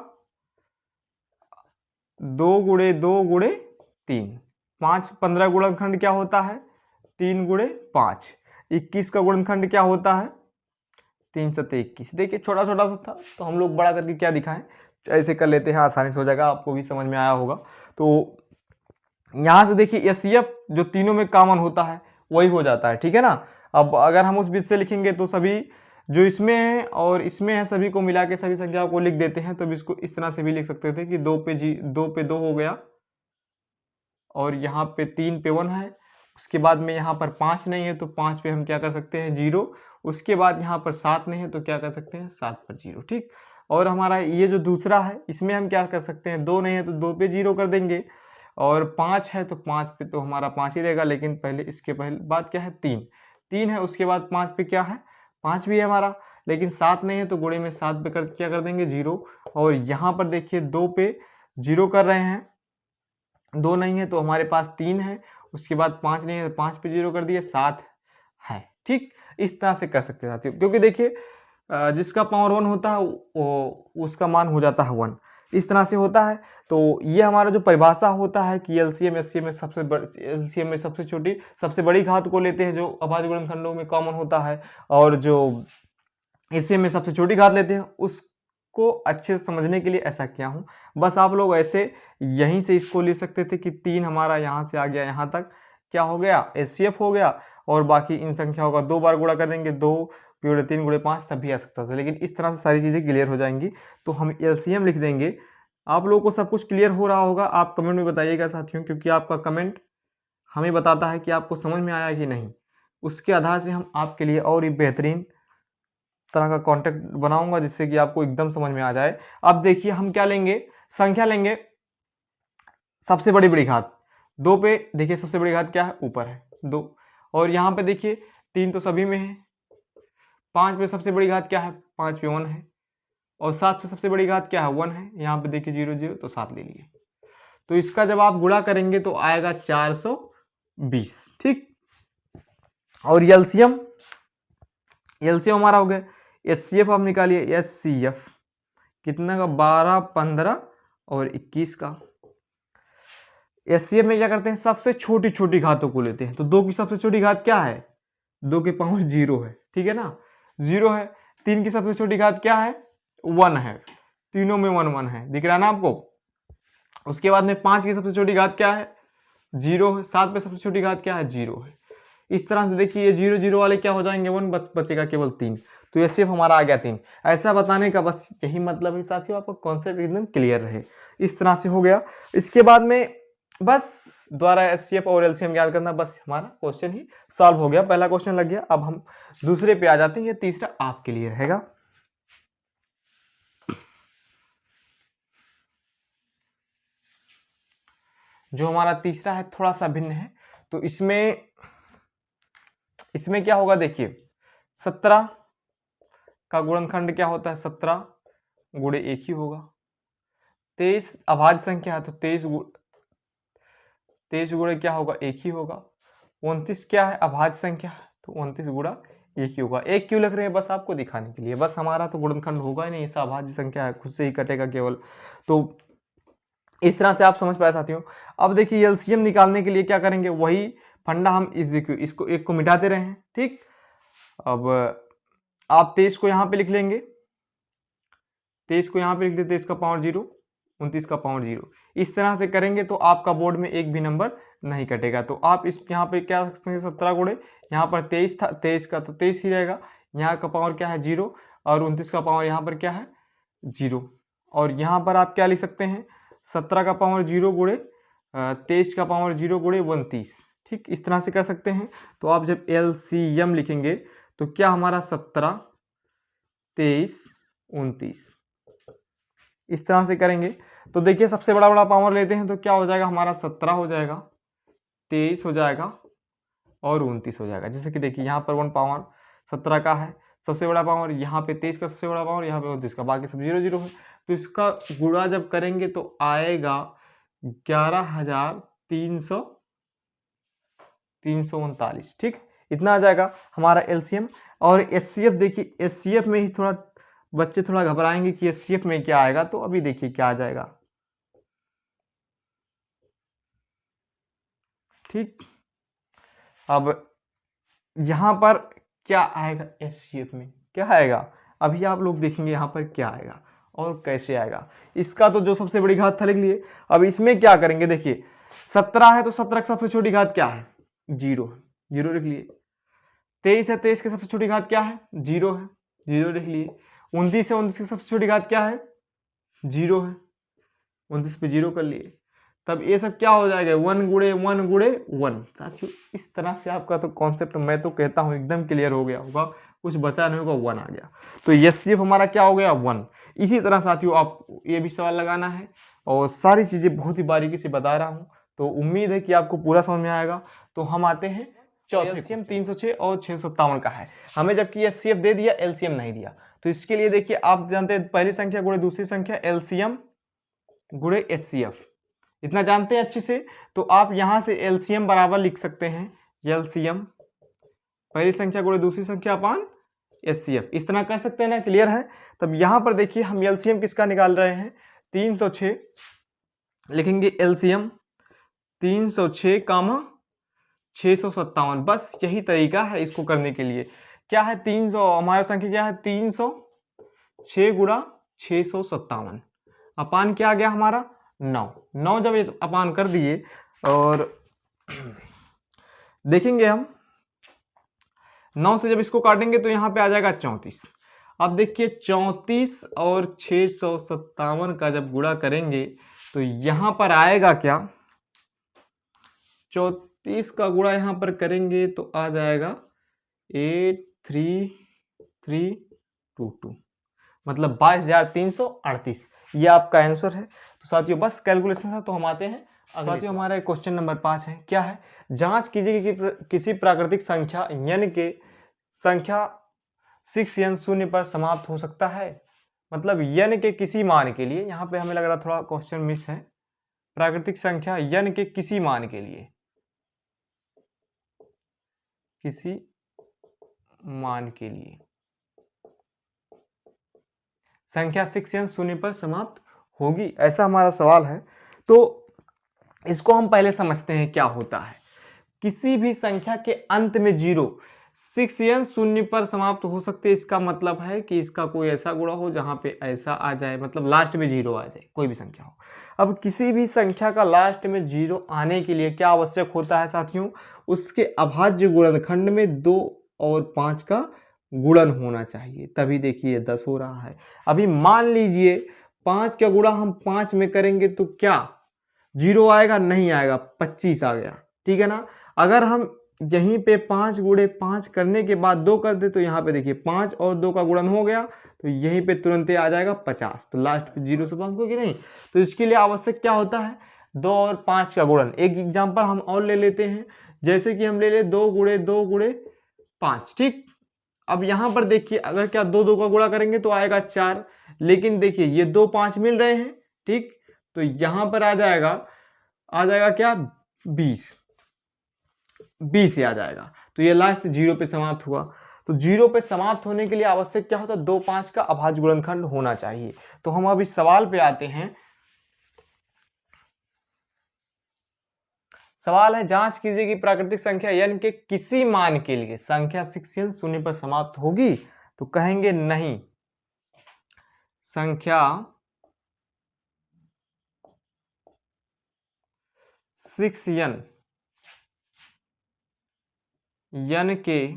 2 गुणे 2 गुणे 3, 5 15 गुणनखंड क्या होता है 3 गुणे 5, 21 का गुणनखंड क्या होता है 3 7 21। देखिए छोटा छोटा सा था तो हम लोग बड़ा करके क्या दिखाएं, ऐसे कर लेते हैं, आसानी से हो जाएगा, आपको भी समझ में आया होगा। तो यहां से देखिए एचसीएफ जो तीनों में कॉमन होता है वही हो जाता है, ठीक है ना। अब अगर हम उस बीच से लिखेंगे तो सभी जो इसमें है और इसमें है सभी को मिला के सभी संख्याओं को लिख देते हैं। तो इसको इस तरह से भी लिख सकते थे कि 2 पे 2 हो गया, और यहाँ पे 3 पे 1 है, उसके बाद में यहाँ पर 5 नहीं है तो 5 पे हम क्या कर सकते हैं 0, उसके बाद यहाँ पर 7 नहीं है तो क्या कर सकते हैं 7 पर 0, ठीक। और हमारा ये जो दूसरा है इसमें हम क्या कर सकते हैं, 2 नहीं है तो 2 पे 0 कर देंगे, और 5 है तो 5 पे तो हमारा 5 ही रहेगा। लेकिन पहले इसके पहले बाद क्या है 3 है, उसके बाद 5 पे क्या है 5 भी है हमारा, लेकिन 7 नहीं है तो गुणे में 7 पे क्या कर देंगे 0। और यहाँ पर देखिए 2 पे 0 कर रहे हैं, 2 नहीं है तो हमारे पास 3 है, उसके बाद 5 नहीं है तो 5 पे 0 कर दिए, 7 है, ठीक। इस तरह से कर सकते हैं साथियों, क्योंकि देखिए जिसका पावर 1 होता है वो उसका मान हो जाता है 1। इस तरह से होता है। तो ये हमारा जो परिभाषा होता है कि एलसीएम एचसीएफ में एलसीएम में सबसे बड़ी घात को लेते हैं जो अभाज्य गुणनखंडों में कॉमन होता है, और जो एचसीएफ में सबसे छोटी घात लेते हैं। उसको अच्छे से समझने के लिए ऐसा किया हूँ, बस आप लोग ऐसे यहीं से इसको ले सकते थे कि 3 हमारा यहाँ से आ गया यहाँ तक, क्या हो गया एचसीएफ हो गया, और बाकी इन संख्याओं का 2 बार गुणा कर देंगे, 2 गुणे 3 गुणे 5 तब भी आ सकता था। लेकिन इस तरह से सारी चीज़ें क्लियर हो जाएंगी। तो हम एलसीएम लिख देंगे। आप लोगों को सब कुछ क्लियर हो रहा होगा, आप कमेंट में बताइएगा साथियों, क्योंकि आपका कमेंट हमें बताता है कि आपको समझ में आया कि नहीं। उसके आधार से हम आपके लिए और एक बेहतरीन तरह का कॉन्टेक्ट बनाऊंगा जिससे कि आपको एकदम समझ में आ जाए। अब देखिए हम क्या लेंगे, संख्या लेंगे सबसे बड़ी घात 2 पे। देखिए सबसे बड़ी घात क्या है, ऊपर है 2, और यहाँ पे देखिए 3 तो सभी में है। 5 पे सबसे बड़ी घात क्या है, 5 पे 1 है, और 7 पे सबसे बड़ी घात क्या है, 1 है। यहाँ पे देखिए 0 0 तो 7 ले लिए। तो इसका जब आप गुणा करेंगे तो आएगा 420, ठीक। और एलसीएम हमारा हो गया। एचसीएफ आप निकालिए, एचसीएफ कितना का, 12 15 और 21 का। एचसीएफ में क्या करते हैं, सबसे छोटी छोटी घातों को लेते हैं। तो 2 की सबसे छोटी घात क्या है, 2 की पावर 0 है, ठीक है ना, 0 है। 3 की सबसे छोटी घात क्या है, 1 है, तीनों में 1 1 है, दिख रहा है ना आपको। उसके बाद में 5 की सबसे छोटी घात क्या है, 0 है। 7 पे सबसे छोटी घात क्या है, 0 है। इस तरह से देखिए ये 0 0 वाले क्या हो जाएंगे, 1, बचेगा केवल 3। तो ये सिर्फ हमारा आ गया 3। ऐसा बताने का बस यही मतलब है साथियों, आपका कॉन्सेप्ट एकदम क्लियर रहे। इस तरह से हो गया। इसके बाद में बस द्वारा एचसीएफ और एलसीएम याद करना, बस हमारा क्वेश्चन ही सॉल्व हो गया। पहला क्वेश्चन लग गया। अब हम दूसरे पे आ जाते हैं, ये तीसरा आपके लिए रहेगा। जो हमारा तीसरा है थोड़ा सा भिन्न है। तो इसमें क्या होगा, देखिए 17 का गुणनखंड क्या होता है, 17 गुणे 1 ही होगा। 23 अभाज्य संख्या है तो 23 गुणे क्या होगा, 1 ही होगा। 29 क्या है, अभाज्य संख्या है तो 29 गुणा 1 ही होगा। 1 क्यों लिख रहे हैं, बस आपको दिखाने के लिए। बस हमारा तो गुणनखंड होगा ही नहीं, ऐसा अभाज्य संख्या है, खुद से ही कटेगा केवल। तो इस तरह से आप समझ पाए साथियों। अब देखिए एलसीएम निकालने के लिए क्या करेंगे, वही फंडा हम इसको 1 को मिटाते रहे हैं, ठीक। अब आप 23 को यहाँ पे लिख लेंगे, 23 को यहाँ पे लिख देते, 23 का पावर 0, 29 का पावर 0। इस तरह से करेंगे तो आपका बोर्ड में एक भी नंबर नहीं कटेगा। तो आप इस यहाँ पे क्या रख सकते हैं, 17 गुणे, यहाँ पर 23 था, 23 का तो 23 ही रहेगा। यहाँ का पावर क्या है, 0, और 29 का पावर यहाँ पर क्या है, 0। और यहाँ पर आप क्या लिख सकते हैं, 17 का पावर 0 गुणे 23 का पावर 0 गुणे 29, ठीक। इस तरह से कर सकते हैं। तो आप जब एलसीएम लिखेंगे तो क्या हमारा 17 23 29 इस तरह से करेंगे। तो देखिए सबसे बड़ा पावर लेते हैं तो क्या हो जाएगा, हमारा 17 हो जाएगा, 23 हो जाएगा और 29 हो जाएगा। जैसे कि देखिए यहाँ पर 1 पावर 17 का है सबसे बड़ा पावर, यहाँ पे 23 का सबसे बड़ा पावर, यहाँ पे 29 का, बाकी सब 0 0 है। तो इसका गुणा जब करेंगे तो आएगा 11,339, ठीक। इतना आ जाएगा हमारा एलसीएम। और एचसीएफ देखिए, एचसीएफ में ही थोड़ा बच्चे थोड़ा घबराएंगे कि एचसीएफ में क्या आएगा। तो अभी देखिए क्या आ जाएगा, ठीक। अब यहां पर क्या आएगा, एचसीएफ में क्या आएगा, अभी आप लोग देखेंगे यहां पर क्या आएगा और कैसे आएगा। इसका तो जो सबसे बड़ी घात था लिख लिए। अब इसमें क्या करेंगे, देखिए 17 है तो 17 की सबसे छोटी घात क्या है, 0 लिख लिए। 23 है, 23 की सबसे छोटी घात क्या है, 0 है, 0 लिख लिए। 29 है, 29 की सबसे छोटी घात क्या है, 0 है, 29 पे 0 कर लिए। तब ये सब क्या हो जाएगा, 1 गुणे 1 गुणे 1। साथियों इस तरह से आपका तो कॉन्सेप्ट मैं तो कहता हूँ एकदम क्लियर हो गया होगा, कुछ बचा नहीं होगा, 1 आ गया। तो ये सिर्फ हमारा क्या हो गया, 1। इसी तरह साथियों आप ये भी सवाल लगाना है, और सारी चीजें बहुत ही बारीकी से बता रहा हूँ। तो उम्मीद है कि आपको पूरा समझ में आएगा। तो हम आते हैं चौथे। एलसीएम 306 और 657 का है हमें, जबकि एचसीएफ दे दिया, एलसीएम नहीं दिया। तो इसके लिए देखिए आप जानते हैं पहली संख्या गुणे दूसरी संख्या, एलसीएम गुणे एचसीएफ, इतना जानते हैं अच्छे से। तो आप यहां से एलसीएम बराबर लिख सकते हैं, एलसीएम पहली संख्या गुणे दूसरी संख्या अपान एचसीएफ, इस तरह कर सकते हैं ना, क्लियर है। तब यहां पर देखिए हम एलसीएम किसका निकाल रहे हैं, 306 लिखेंगे एलसीएम 306 कामा 657। बस यही तरीका है इसको करने के लिए। क्या है 300, हमारा संख्या क्या है 306 गुणा 657 अपान क्या आ गया हमारा 9। 9 जब ये अपान कर दिए और देखेंगे हम 9 से जब इसको काटेंगे तो यहाँ पे आ जाएगा 34। अब देखिए 34 और 657 का जब गुणा करेंगे तो यहाँ पर आएगा क्या, 34 का गुणा यहाँ पर करेंगे तो आ जाएगा 83322, मतलब 22,338। ये आपका आंसर है। तो साथियों बस कैलकुलेशन है, तो हम आते हैं साथियों हमारा क्वेश्चन नंबर 5 है। क्या है, जांच कीजिए कि किसी प्राकृतिक संख्या n के संख्या 6n शून्य पर समाप्त हो सकता है। मतलब n के किसी मान के लिए, यहाँ पे हमें लग रहा थोड़ा क्वेश्चन मिस है। प्राकृतिक संख्या n के किसी मान के लिए, किसी मान के लिए संख्या 6n शून्य पर समाप्त होगी, ऐसा हमारा सवाल है। तो इसको हम पहले समझते हैं क्या होता है। किसी भी संख्या के अंत में 0 6n शून्य पर समाप्त हो सकते हैं। इसका मतलब है कि इसका कोई ऐसा गुणा हो जहां पे ऐसा आ जाए, मतलब लास्ट में 0 आ जाए, कोई भी संख्या हो। अब किसी भी संख्या का लास्ट में 0 आने के लिए क्या आवश्यक होता है साथियों, उसके अभाज्य गुणनखंड में 2 और 5 का गुणन होना चाहिए, तभी देखिए 10 हो रहा है। अभी मान लीजिए 5 का गुणा हम 5 में करेंगे तो क्या 0 आएगा, नहीं आएगा, 25 आ गया, ठीक है ना। अगर हम यहीं पे 5 गुणे 5 करने के बाद 2 कर दे तो यहाँ पे देखिए 5 और 2 का गुणन हो गया, तो यहीं पे तुरंत ही आ जाएगा 50। तो लास्ट पे 0 से 5 होगी नहीं। तो इसके लिए आवश्यक क्या होता है, 2 और 5 का गुणन। एक एग्जाम्पल हम और ले लेते हैं, जैसे कि हम ले ले 2 गुणे 2 गुणे 5, ठीक। अब यहाँ पर देखिए अगर क्या 2 2 का गुणा करेंगे तो आएगा 4, लेकिन देखिए ये 2 5 मिल रहे हैं, ठीक। तो यहाँ पर आ जाएगा क्या 20 से आ जाएगा। तो ये लास्ट 0 पे समाप्त हुआ। तो 0 पे समाप्त होने के लिए आवश्यक क्या होता है, 2 5 का अभाज्य गुणनखंड होना चाहिए। तो हम अब इस सवाल पे आते हैं। सवाल है, जांच कीजिए कि प्राकृतिक संख्या n के किसी मान के लिए संख्या 6n शून्य पर समाप्त होगी। तो कहेंगे नहीं, संख्या 6n n के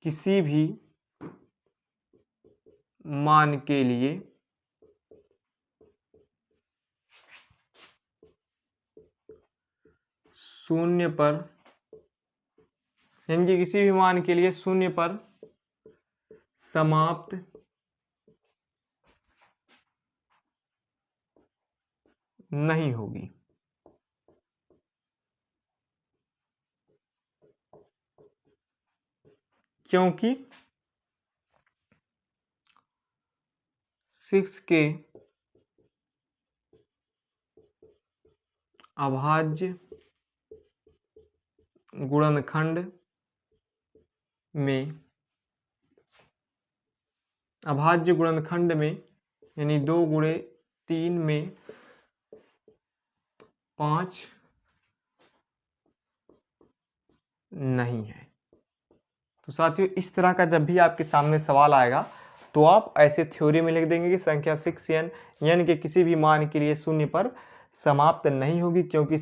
किसी भी मान के लिए शून्य पर, n के किसी भी मान के लिए शून्य पर समाप्त नहीं होगी। क्योंकि 6 के अभाज्य गुणनखंड में, अभाज्य गुणनखंड में यानी 2 गुणे 3 में 5 नहीं है। तो साथियों इस तरह का जब भी आपके सामने सवाल आएगा तो आप ऐसे थ्योरी में लिख देंगे कि संख्या 6n n के किसी भी मान के लिए शून्य पर समाप्त नहीं होगी, क्योंकि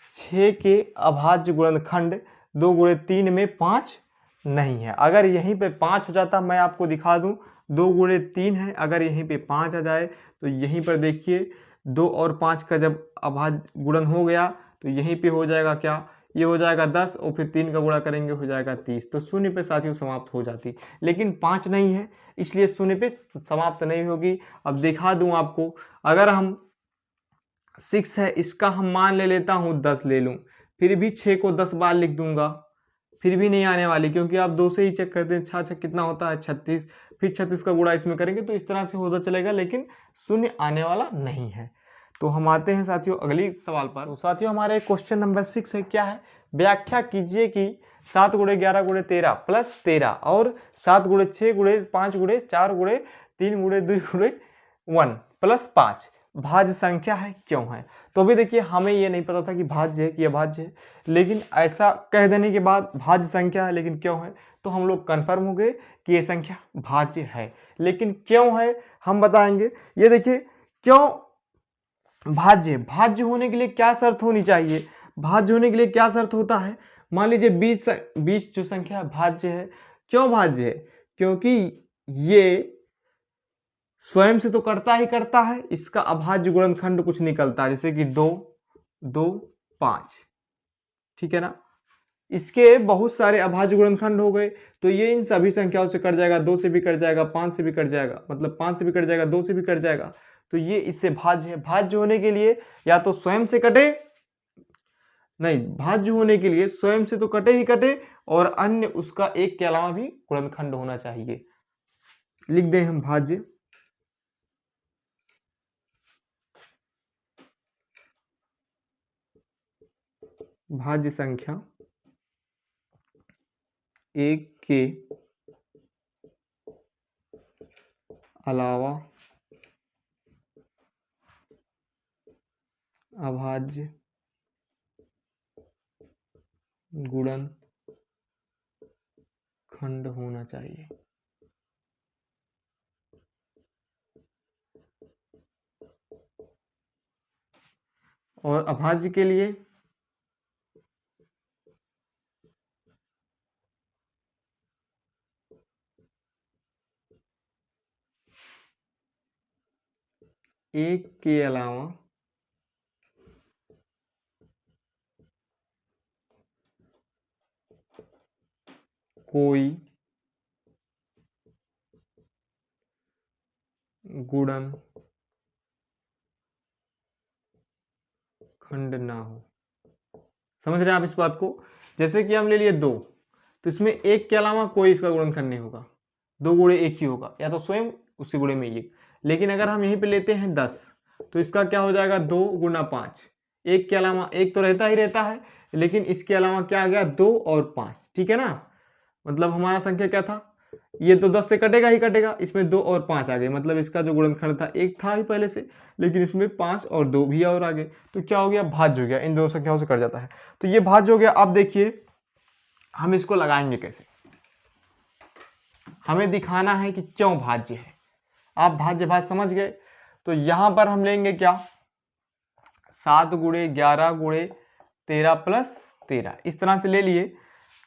6 के अभाज्य गुणनखंड 2 गुणे 3 में 5 नहीं है। अगर यहीं पे 5 हो जाता, मैं आपको दिखा दूं, 2 गुणे 3 है, अगर यहीं पे 5 आ जाए तो यहीं पर देखिए 2 और 5 का जब अभाज्य गुणन हो गया तो यहीं पे हो जाएगा क्या, ये हो जाएगा 10 और फिर 3 का गुणा करेंगे हो जाएगा 30। तो शून्य पे साथियों समाप्त हो जाती, लेकिन 5 नहीं है इसलिए शून्य पे समाप्त नहीं होगी। अब दिखा दूं आपको, अगर हम 6 है, इसका हम मान ले लेता हूं 10 ले लूं, फिर भी 6 को 10 बार लिख दूंगा, फिर भी नहीं आने वाली, क्योंकि आप 2 से ही चेक करते हैं। 6 कितना होता है 36, फिर 36 का गुणा इसमें करेंगे तो इस तरह से होता चलेगा, लेकिन शून्य आने वाला नहीं है। तो हम आते हैं साथियों अगली सवाल पर। तो साथियों हमारे क्वेश्चन नंबर 6 है, क्या है, व्याख्या कीजिए कि 7 गुणे 11 गुणे 13 प्लस 13 और 7 गुणे 6 गुणे 5 गुणे 4 गुणे 3 गुणे 2 गुणे 1 प्लस 5 भाज्य संख्या है, क्यों है। तो अभी देखिए हमें ये नहीं पता था कि भाज्य है कि अभाज्य है, लेकिन ऐसा कह देने के बाद भाज्य संख्या है लेकिन क्यों है, तो हम लोग कन्फर्म हो गए कि ये संख्या भाज्य है। लेकिन क्यों है हम बताएंगे। ये देखिए क्यों भाज्य, भाज्य होने के लिए क्या शर्त होनी चाहिए। भाज्य होने के लिए क्या शर्त होता है, मान लीजिए 20 जो संख्या भाज्य है। क्यों भाज्य है, क्योंकि ये स्वयं से तो करता ही करता है, इसका अभाज्य गुणनखंड कुछ निकलता है, जैसे कि 2 2 5, ठीक है ना। इसके बहुत सारे अभाज्य गुणनखंड हो गए, तो ये इन सभी संख्याओं से कट जाएगा, 2 से भी कट जाएगा, 5 से भी कट जाएगा, मतलब 5 से भी कट जाएगा, 2 से भी कट जाएगा, तो ये इससे भाज्य है। भाज्य होने के लिए या तो स्वयं से कटे, नहीं, भाज्य होने के लिए स्वयं से तो कटे ही कटे और अन्य उसका एक के अलावा भी गुणनखंड होना चाहिए। लिख दें हम भाज्य, भाज्य संख्या एक के अलावा अभाज्य गुणन खंड होना चाहिए। और अभाज्य के लिए एक के अलावा कोई गुणन खंड ना हो। समझ रहे हैं आप इस बात को। जैसे कि हम ले लिए 2, तो इसमें एक के अलावा कोई इसका गुणनखंड नहीं होगा, 2 गुणे 1 ही होगा, या तो स्वयं उसी गुणे में ये। लेकिन अगर हम यहीं पे लेते हैं 10, तो इसका क्या हो जाएगा, 2 गुना 5, एक के अलावा एक तो रहता ही रहता है, लेकिन इसके अलावा क्या आ गया, 2 और 5, ठीक है ना। मतलब हमारा संख्या क्या था, ये तो 10 से कटेगा ही कटेगा, इसमें 2 और 5 आ गए, मतलब इसका जो गुणनखंड था एक था ही पहले से, लेकिन इसमें 5 और 2 भी और आ गए, तो क्या हो गया, भाज्य हो गया, इन दो संख्याओं से कट जाता है, तो ये भाज्य हो गया। अब देखिए हम इसको लगाएंगे कैसे, हमें दिखाना है कि क्यों भाज्य है। आप भाज्य भाज्य समझ गए, तो यहां पर हम लेंगे क्या, 7 गुणे 11 गुणे 13 प्लस 13, इस तरह से ले लिए।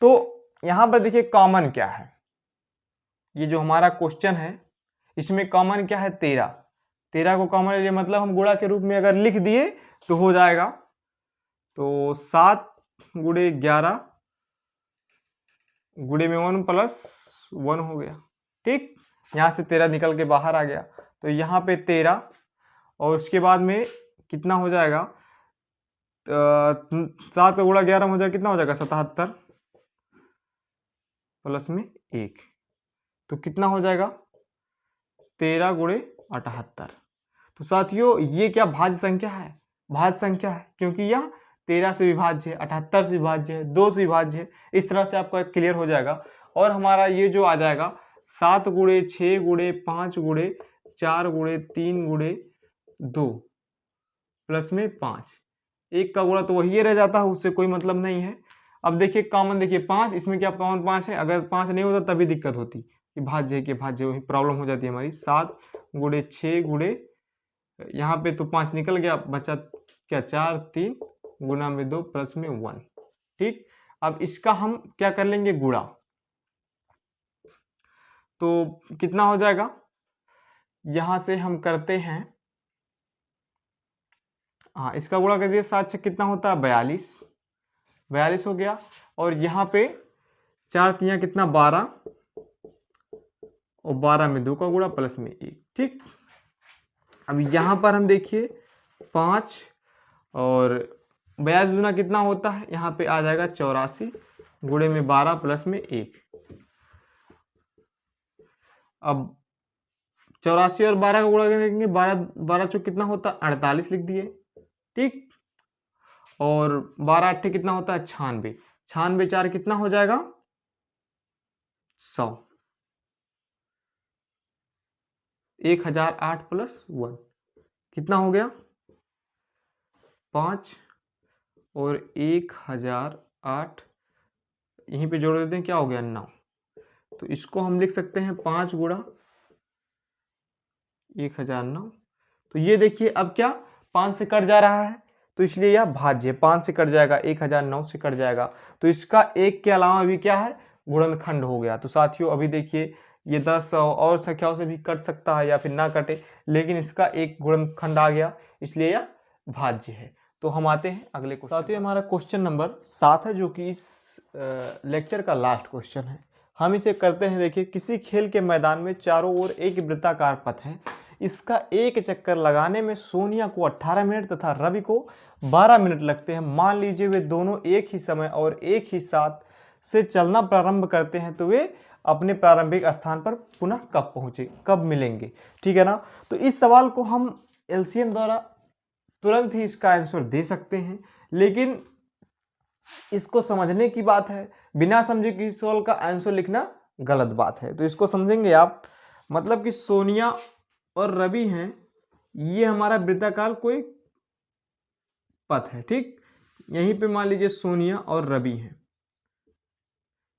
तो यहां पर देखिए कॉमन क्या है, ये जो हमारा क्वेश्चन है इसमें कॉमन क्या है, 13। 13 को कॉमन ले लिए, मतलब हम गुणा के रूप में अगर लिख दिए तो हो जाएगा, तो 7 गुणे 11 गुणे में 1 प्लस 1 हो गया, ठीक। यहाँ से 13 निकल के बाहर आ गया, तो यहाँ पे 13 और उसके बाद में कितना हो जाएगा, 7 का गुणा 11 हो जाएगा, कितना हो जाएगा, 77 प्लस में 1, तो कितना हो जाएगा, 13 गुणे 78। तो साथियों ये क्या भाज्य संख्या है, भाज्य संख्या है, क्योंकि यह 13 से विभाज्य है, 78 से विभाज्य है, 2 से विभाज्य है। इस तरह से आपका क्लियर हो जाएगा। और हमारा ये जो आ जाएगा 7 गुणे 6 गुणे 5 गुणे 4 गुणे 3 गुणे 2 प्लस में 5, एक का गुणा तो वही रह जाता है, उससे कोई मतलब नहीं है। अब देखिए कॉमन, देखिए 5, इसमें क्या कॉमन 5 है, अगर 5 नहीं होता तभी दिक्कत होती कि भाज्य है कि भाज्य, वही प्रॉब्लम हो जाती है हमारी। 7 गुणे 6 गुणे, यहाँ पे तो 5 निकल गया, बचा क्या, 4 3 गुना में 2 प्लस में 1, ठीक। अब इसका हम क्या कर लेंगे, गुणा, तो कितना हो जाएगा, यहां से हम करते हैं, हाँ इसका गुणा कर दिया, 7 6 कितना होता है, 42 हो गया। और यहाँ पे 4 3 कितना, 12 और 12 में 2 का गुणा प्लस में 1, ठीक। अब यहाँ पर हम देखिए 5 और 42 गुना कितना होता है, यहाँ पे आ जाएगा 84 गुणे में 12 प्लस में 1। अब 84 और 12 का गुणा करेंगे, 12 12 चौक कितना होता है, 48 लिख दिए, ठीक। और 12 8 कितना होता है 96, 96 4 कितना हो जाएगा 100, 1008 प्लस 1 कितना हो गया 5 और 1008 यहीं पे जोड़ देते हैं, क्या हो गया 9। तो इसको हम लिख सकते हैं 5 गुणा 1009। तो ये देखिए अब क्या 5 से कट जा रहा है, तो इसलिए यह भाज्य 5 से कट जाएगा, 1009 से कट जाएगा, तो इसका एक के अलावा भी क्या है गुणनखंड हो गया। तो साथियों अभी देखिए ये 10 और संख्याओं से भी कट सकता है या फिर ना कटे, लेकिन इसका एक गुणनखंड आ गया, इसलिए यह भाज्य है। तो हम आते हैं अगले क्वेश्चन। साथियों हमारा क्वेश्चन नंबर 7 है, जो कि इस लेक्चर का लास्ट क्वेश्चन है। हम इसे करते हैं। देखिए किसी खेल के मैदान में चारों ओर एक वृत्ताकार पथ है, इसका एक चक्कर लगाने में सोनिया को 18 मिनट तथा रवि को 12 मिनट लगते हैं। मान लीजिए वे दोनों एक ही समय और एक ही साथ से चलना प्रारंभ करते हैं, तो वे अपने प्रारंभिक स्थान पर पुनः कब पहुंचे, कब मिलेंगे, ठीक है ना। तो इस सवाल को हम एलसीएम द्वारा तुरंत ही इसका आंसर दे सकते हैं, लेकिन इसको समझने की बात है, बिना समझे किसी सवाल का आंसर लिखना गलत बात है। तो इसको समझेंगे आप, मतलब कि सोनिया और रवि हैं, ये हमारा वृत्ताकार कोई पथ है, ठीक। यहीं पे मान लीजिए सोनिया और रवि हैं,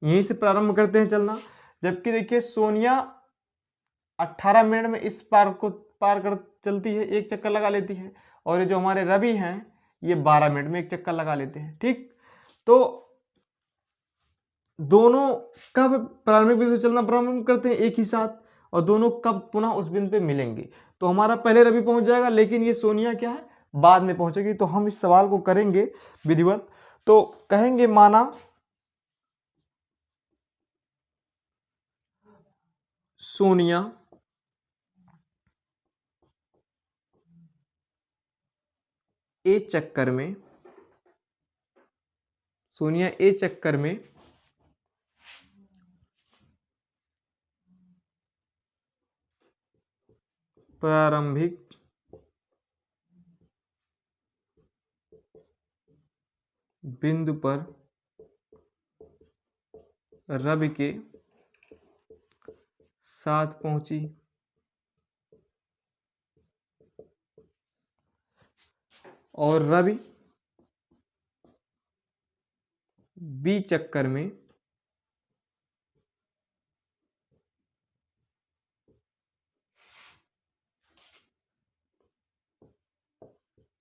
यहीं से प्रारंभ करते हैं चलना। जबकि देखिए सोनिया 18 मिनट में इस पार को पार कर चलती है, एक चक्कर लगा लेती है, और ये जो हमारे रवि हैं ये 12 मिनट में एक चक्कर लगा लेते हैं, ठीक। तो दोनों कब प्रारंभिक बिंदु से चलना प्रारंभ करते हैं एक ही साथ, और दोनों कब पुनः उस बिंदु पे मिलेंगे। तो हमारा पहले रवि पहुंच जाएगा, लेकिन ये सोनिया क्या है बाद में पहुंचेगी। तो हम इस सवाल को करेंगे विधिवत, तो कहेंगे माना सोनिया ए चक्कर में प्रारंभिक बिंदु पर रवि के साथ पहुंची, और रवि बी चक्कर में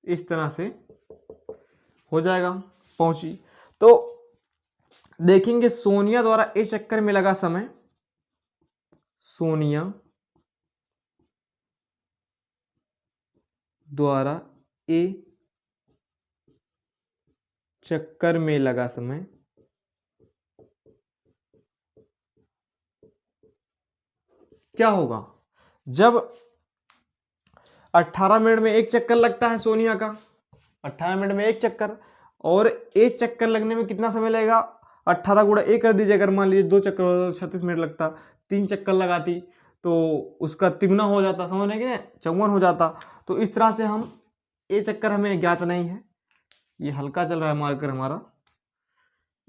इस तरह से हो जाएगा पहुंची। तो देखेंगे सोनिया द्वारा ए चक्कर में लगा समय, सोनिया द्वारा ए चक्कर में लगा समय क्या होगा, जब 18 मिनट में एक चक्कर लगता है सोनिया का, 18 मिनट में एक चक्कर, और एक चक्कर लगने में कितना समय लगेगा 18 गुणा 1 कर दीजिए। अगर मान लीजिए 2 चक्कर होता तो 36 मिनट लगता, 3 चक्कर लगाती तो उसका तिगुना हो जाता, समझ रहे कि 54 हो जाता। तो इस तरह से हम ए चक्कर हमें ज्ञात नहीं है, ये हल्का चल रहा है मार्कर हमारा,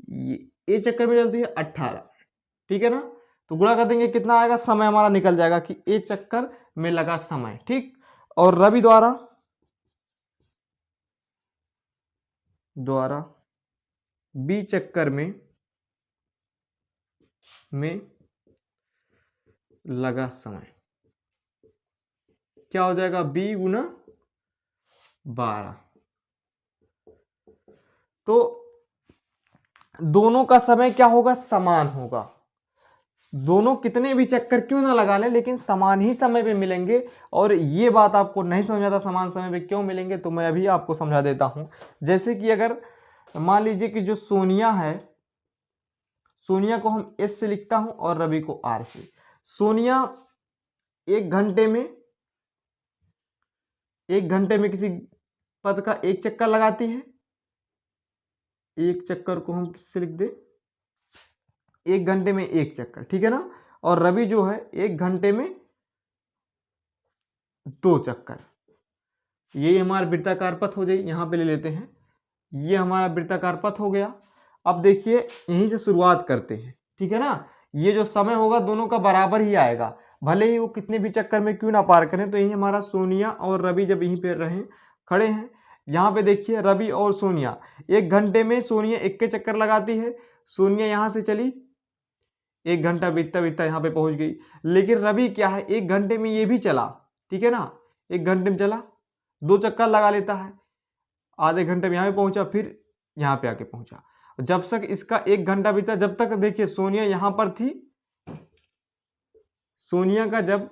ये ए चक्कर में चलती है 18, ठीक है ना। तो गुणा कर देंगे कितना आएगा, समय हमारा निकल जाएगा कि ए चक्कर में लगा समय, ठीक। और रवि द्वारा बी चक्कर में लगा समय क्या हो जाएगा, बी गुना 12। तो दोनों का समय क्या होगा, समान होगा। दोनों कितने भी चक्कर क्यों ना लगा लें, लेकिन समान ही समय पे मिलेंगे। और ये बात आपको नहीं समझ आता समान समय पे क्यों मिलेंगे, तो मैं अभी आपको समझा देता हूं। जैसे कि अगर मान लीजिए कि जो सोनिया है, सोनिया को हम एस से लिखता हूं और रवि को आर से। सोनिया एक घंटे में किसी पद का एक चक्कर लगाती है, एक चक्कर को हम किससे लिख दे, एक घंटे में एक चक्कर, ठीक है ना। और रवि जो है एक घंटे में 2 चक्कर, ये हमारा वृत्ताकार पथ हो जाए, यहां पे ले लेते हैं ये हमारा वृत्ताकार पथ हो गया। अब देखिए यहीं से शुरुआत करते हैं, ठीक है ना। ये जो समय होगा दोनों का बराबर ही आएगा, भले ही वो कितने भी चक्कर में क्यों ना पार करें। तो यही हमारा सोनिया और रवि जब यहीं पे रहे खड़े हैं, यहाँ पे देखिए रवि और सोनिया 1 घंटे में सोनिया 1 चक्कर लगाती है। सोनिया यहाँ से चली, 1 घंटा बीतता बीतता यहाँ पे पहुँच गई। लेकिन रवि क्या है 1 घंटे में ये भी चला, ठीक है ना, 1 घंटे में चला, 2 चक्कर लगा लेता है, आधे घंटे में यहाँ पे पहुँचा, फिर यहाँ पे आके पहुँचा। जब तक इसका 1 घंटा बीता, जब तक देखिए सोनिया यहाँ पर थी, सोनिया का जब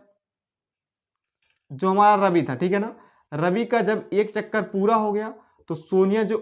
जो हमारा रवि था, ठीक है ना, रवि का जब 1 चक्कर पूरा हो गया तो सोनिया जो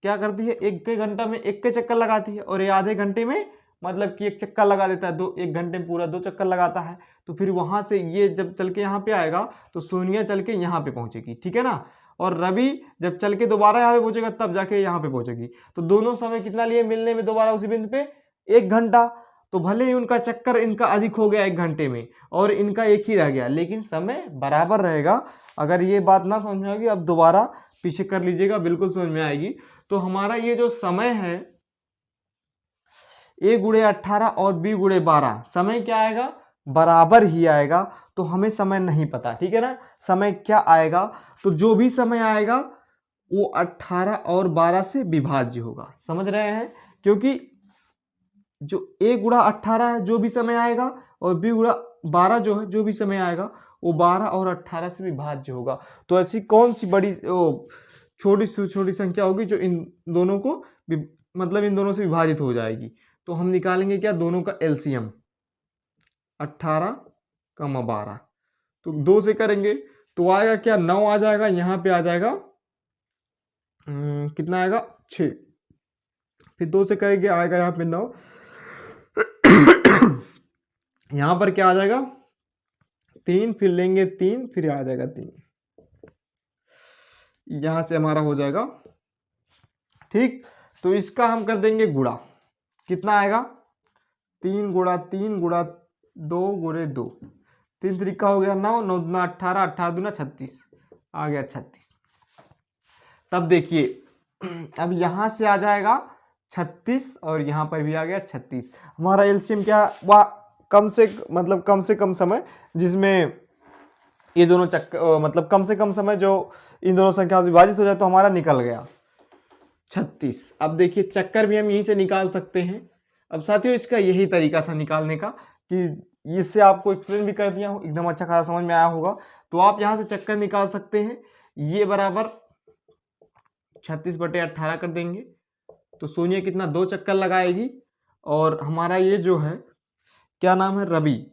क्या करती है 1 घंटा में 1 चक्कर लगाती है, और ये आधे घंटे में मतलब कि 1 चक्कर लगा देता है, 1 घंटे में पूरा 2 चक्कर लगाता है। तो फिर वहां से ये जब चल के यहाँ पे आएगा तो सोनिया चल के यहाँ पे पहुंचेगी, ठीक है ना, और रवि जब चल के दोबारा यहाँ पे पहुंचेगा तब जाके यहाँ पे पहुंचेगी। तो दोनों समय कितना लिए मिलने में दोबारा उसी बिंदु पे, 1 घंटा। तो भले ही उनका चक्कर इनका अधिक हो गया 1 घंटे में और इनका एक ही रह गया, लेकिन समय बराबर रहेगा। अगर ये बात ना समझ में आएगी अब दोबारा पीछे कर लीजिएगा, बिल्कुल समझ में आएगी। तो हमारा ये जो समय है A गुणे 18 और B गुणे 12, समय क्या आएगा, बराबर ही आएगा। तो हमें समय नहीं पता, ठीक है ना, समय क्या आएगा। तो जो भी समय आएगा वो 18 और 12 से विभाज्य होगा, समझ रहे हैं, क्योंकि जो A गुणा 18 है जो भी समय आएगा, और B गुणा 12 जो है जो भी समय आएगा वो 12 और 18 से विभाज्य होगा। तो ऐसी कौन सी बड़ी छोटी से छोटी संख्या होगी जो इन दोनों को मतलब इन दोनों से विभाजित हो जाएगी। तो हम निकालेंगे क्या, दोनों का एलसीएम 18, 12, तो 2 से करेंगे तो आएगा क्या, 9 आ जाएगा, यहाँ पे आ जाएगा कितना आएगा, 6, फिर 2 से करेंगे आएगा यहाँ पे 9, यहाँ पर क्या आ जाएगा 3, फिर लेंगे 3, फिर आ जाएगा 3, यहां से हमारा हो जाएगा, ठीक। तो इसका हम कर देंगे गुणा, कितना आएगा 3 गुणा 3 गुणा 2 गुणे 2, 3 तरीका हो गया 9, 9 दूना 18, 18 दूना 36, आ गया 36। तब देखिए अब यहां से आ जाएगा 36 और यहां पर भी आ गया 36। हमारा एलसीएम क्या, वह कम से कम समय जिसमें ये दोनों चक्कर मतलब कम से कम समय जो इन दोनों संख्याओं से विभाजित हो जाए तो हमारा निकल गया 36। अब देखिए चक्कर भी हम यहीं से निकाल सकते हैं। अब साथियों इसका यही तरीका था निकालने का, कि इससे आपको एक्सप्लेन भी कर दिया हूँ, एकदम अच्छा खासा समझ में आया होगा। तो आप यहाँ से चक्कर निकाल सकते हैं, ये बराबर 36/18 कर देंगे। तो सोनिया कितना 2 चक्कर लगाएगी, और हमारा ये जो है क्या नाम है रवि,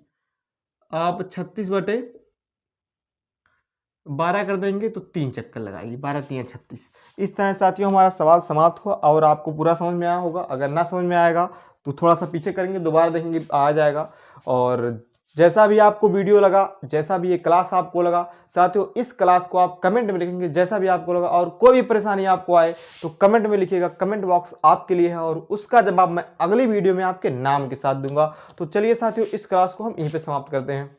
आप 36/12 कर देंगे तो 3 चक्कर लगाएगी, 12 3 36। इस तरह साथियों हमारा सवाल समाप्त हुआ और आपको पूरा समझ में आया होगा। अगर ना समझ में आएगा तो थोड़ा सा पीछे करेंगे, दोबारा देखेंगे आ जाएगा। और जैसा भी आपको वीडियो लगा, जैसा भी ये क्लास आपको लगा, साथियों इस क्लास को आप कमेंट में लिखेंगे जैसा भी आपको लगा, और कोई भी परेशानी आपको आए तो कमेंट में लिखिएगा, कमेंट बॉक्स आपके लिए है और उसका जवाब मैं अगली वीडियो में आपके नाम के साथ दूंगा। तो चलिए साथियों इस क्लास को हम यहीं पे समाप्त करते हैं।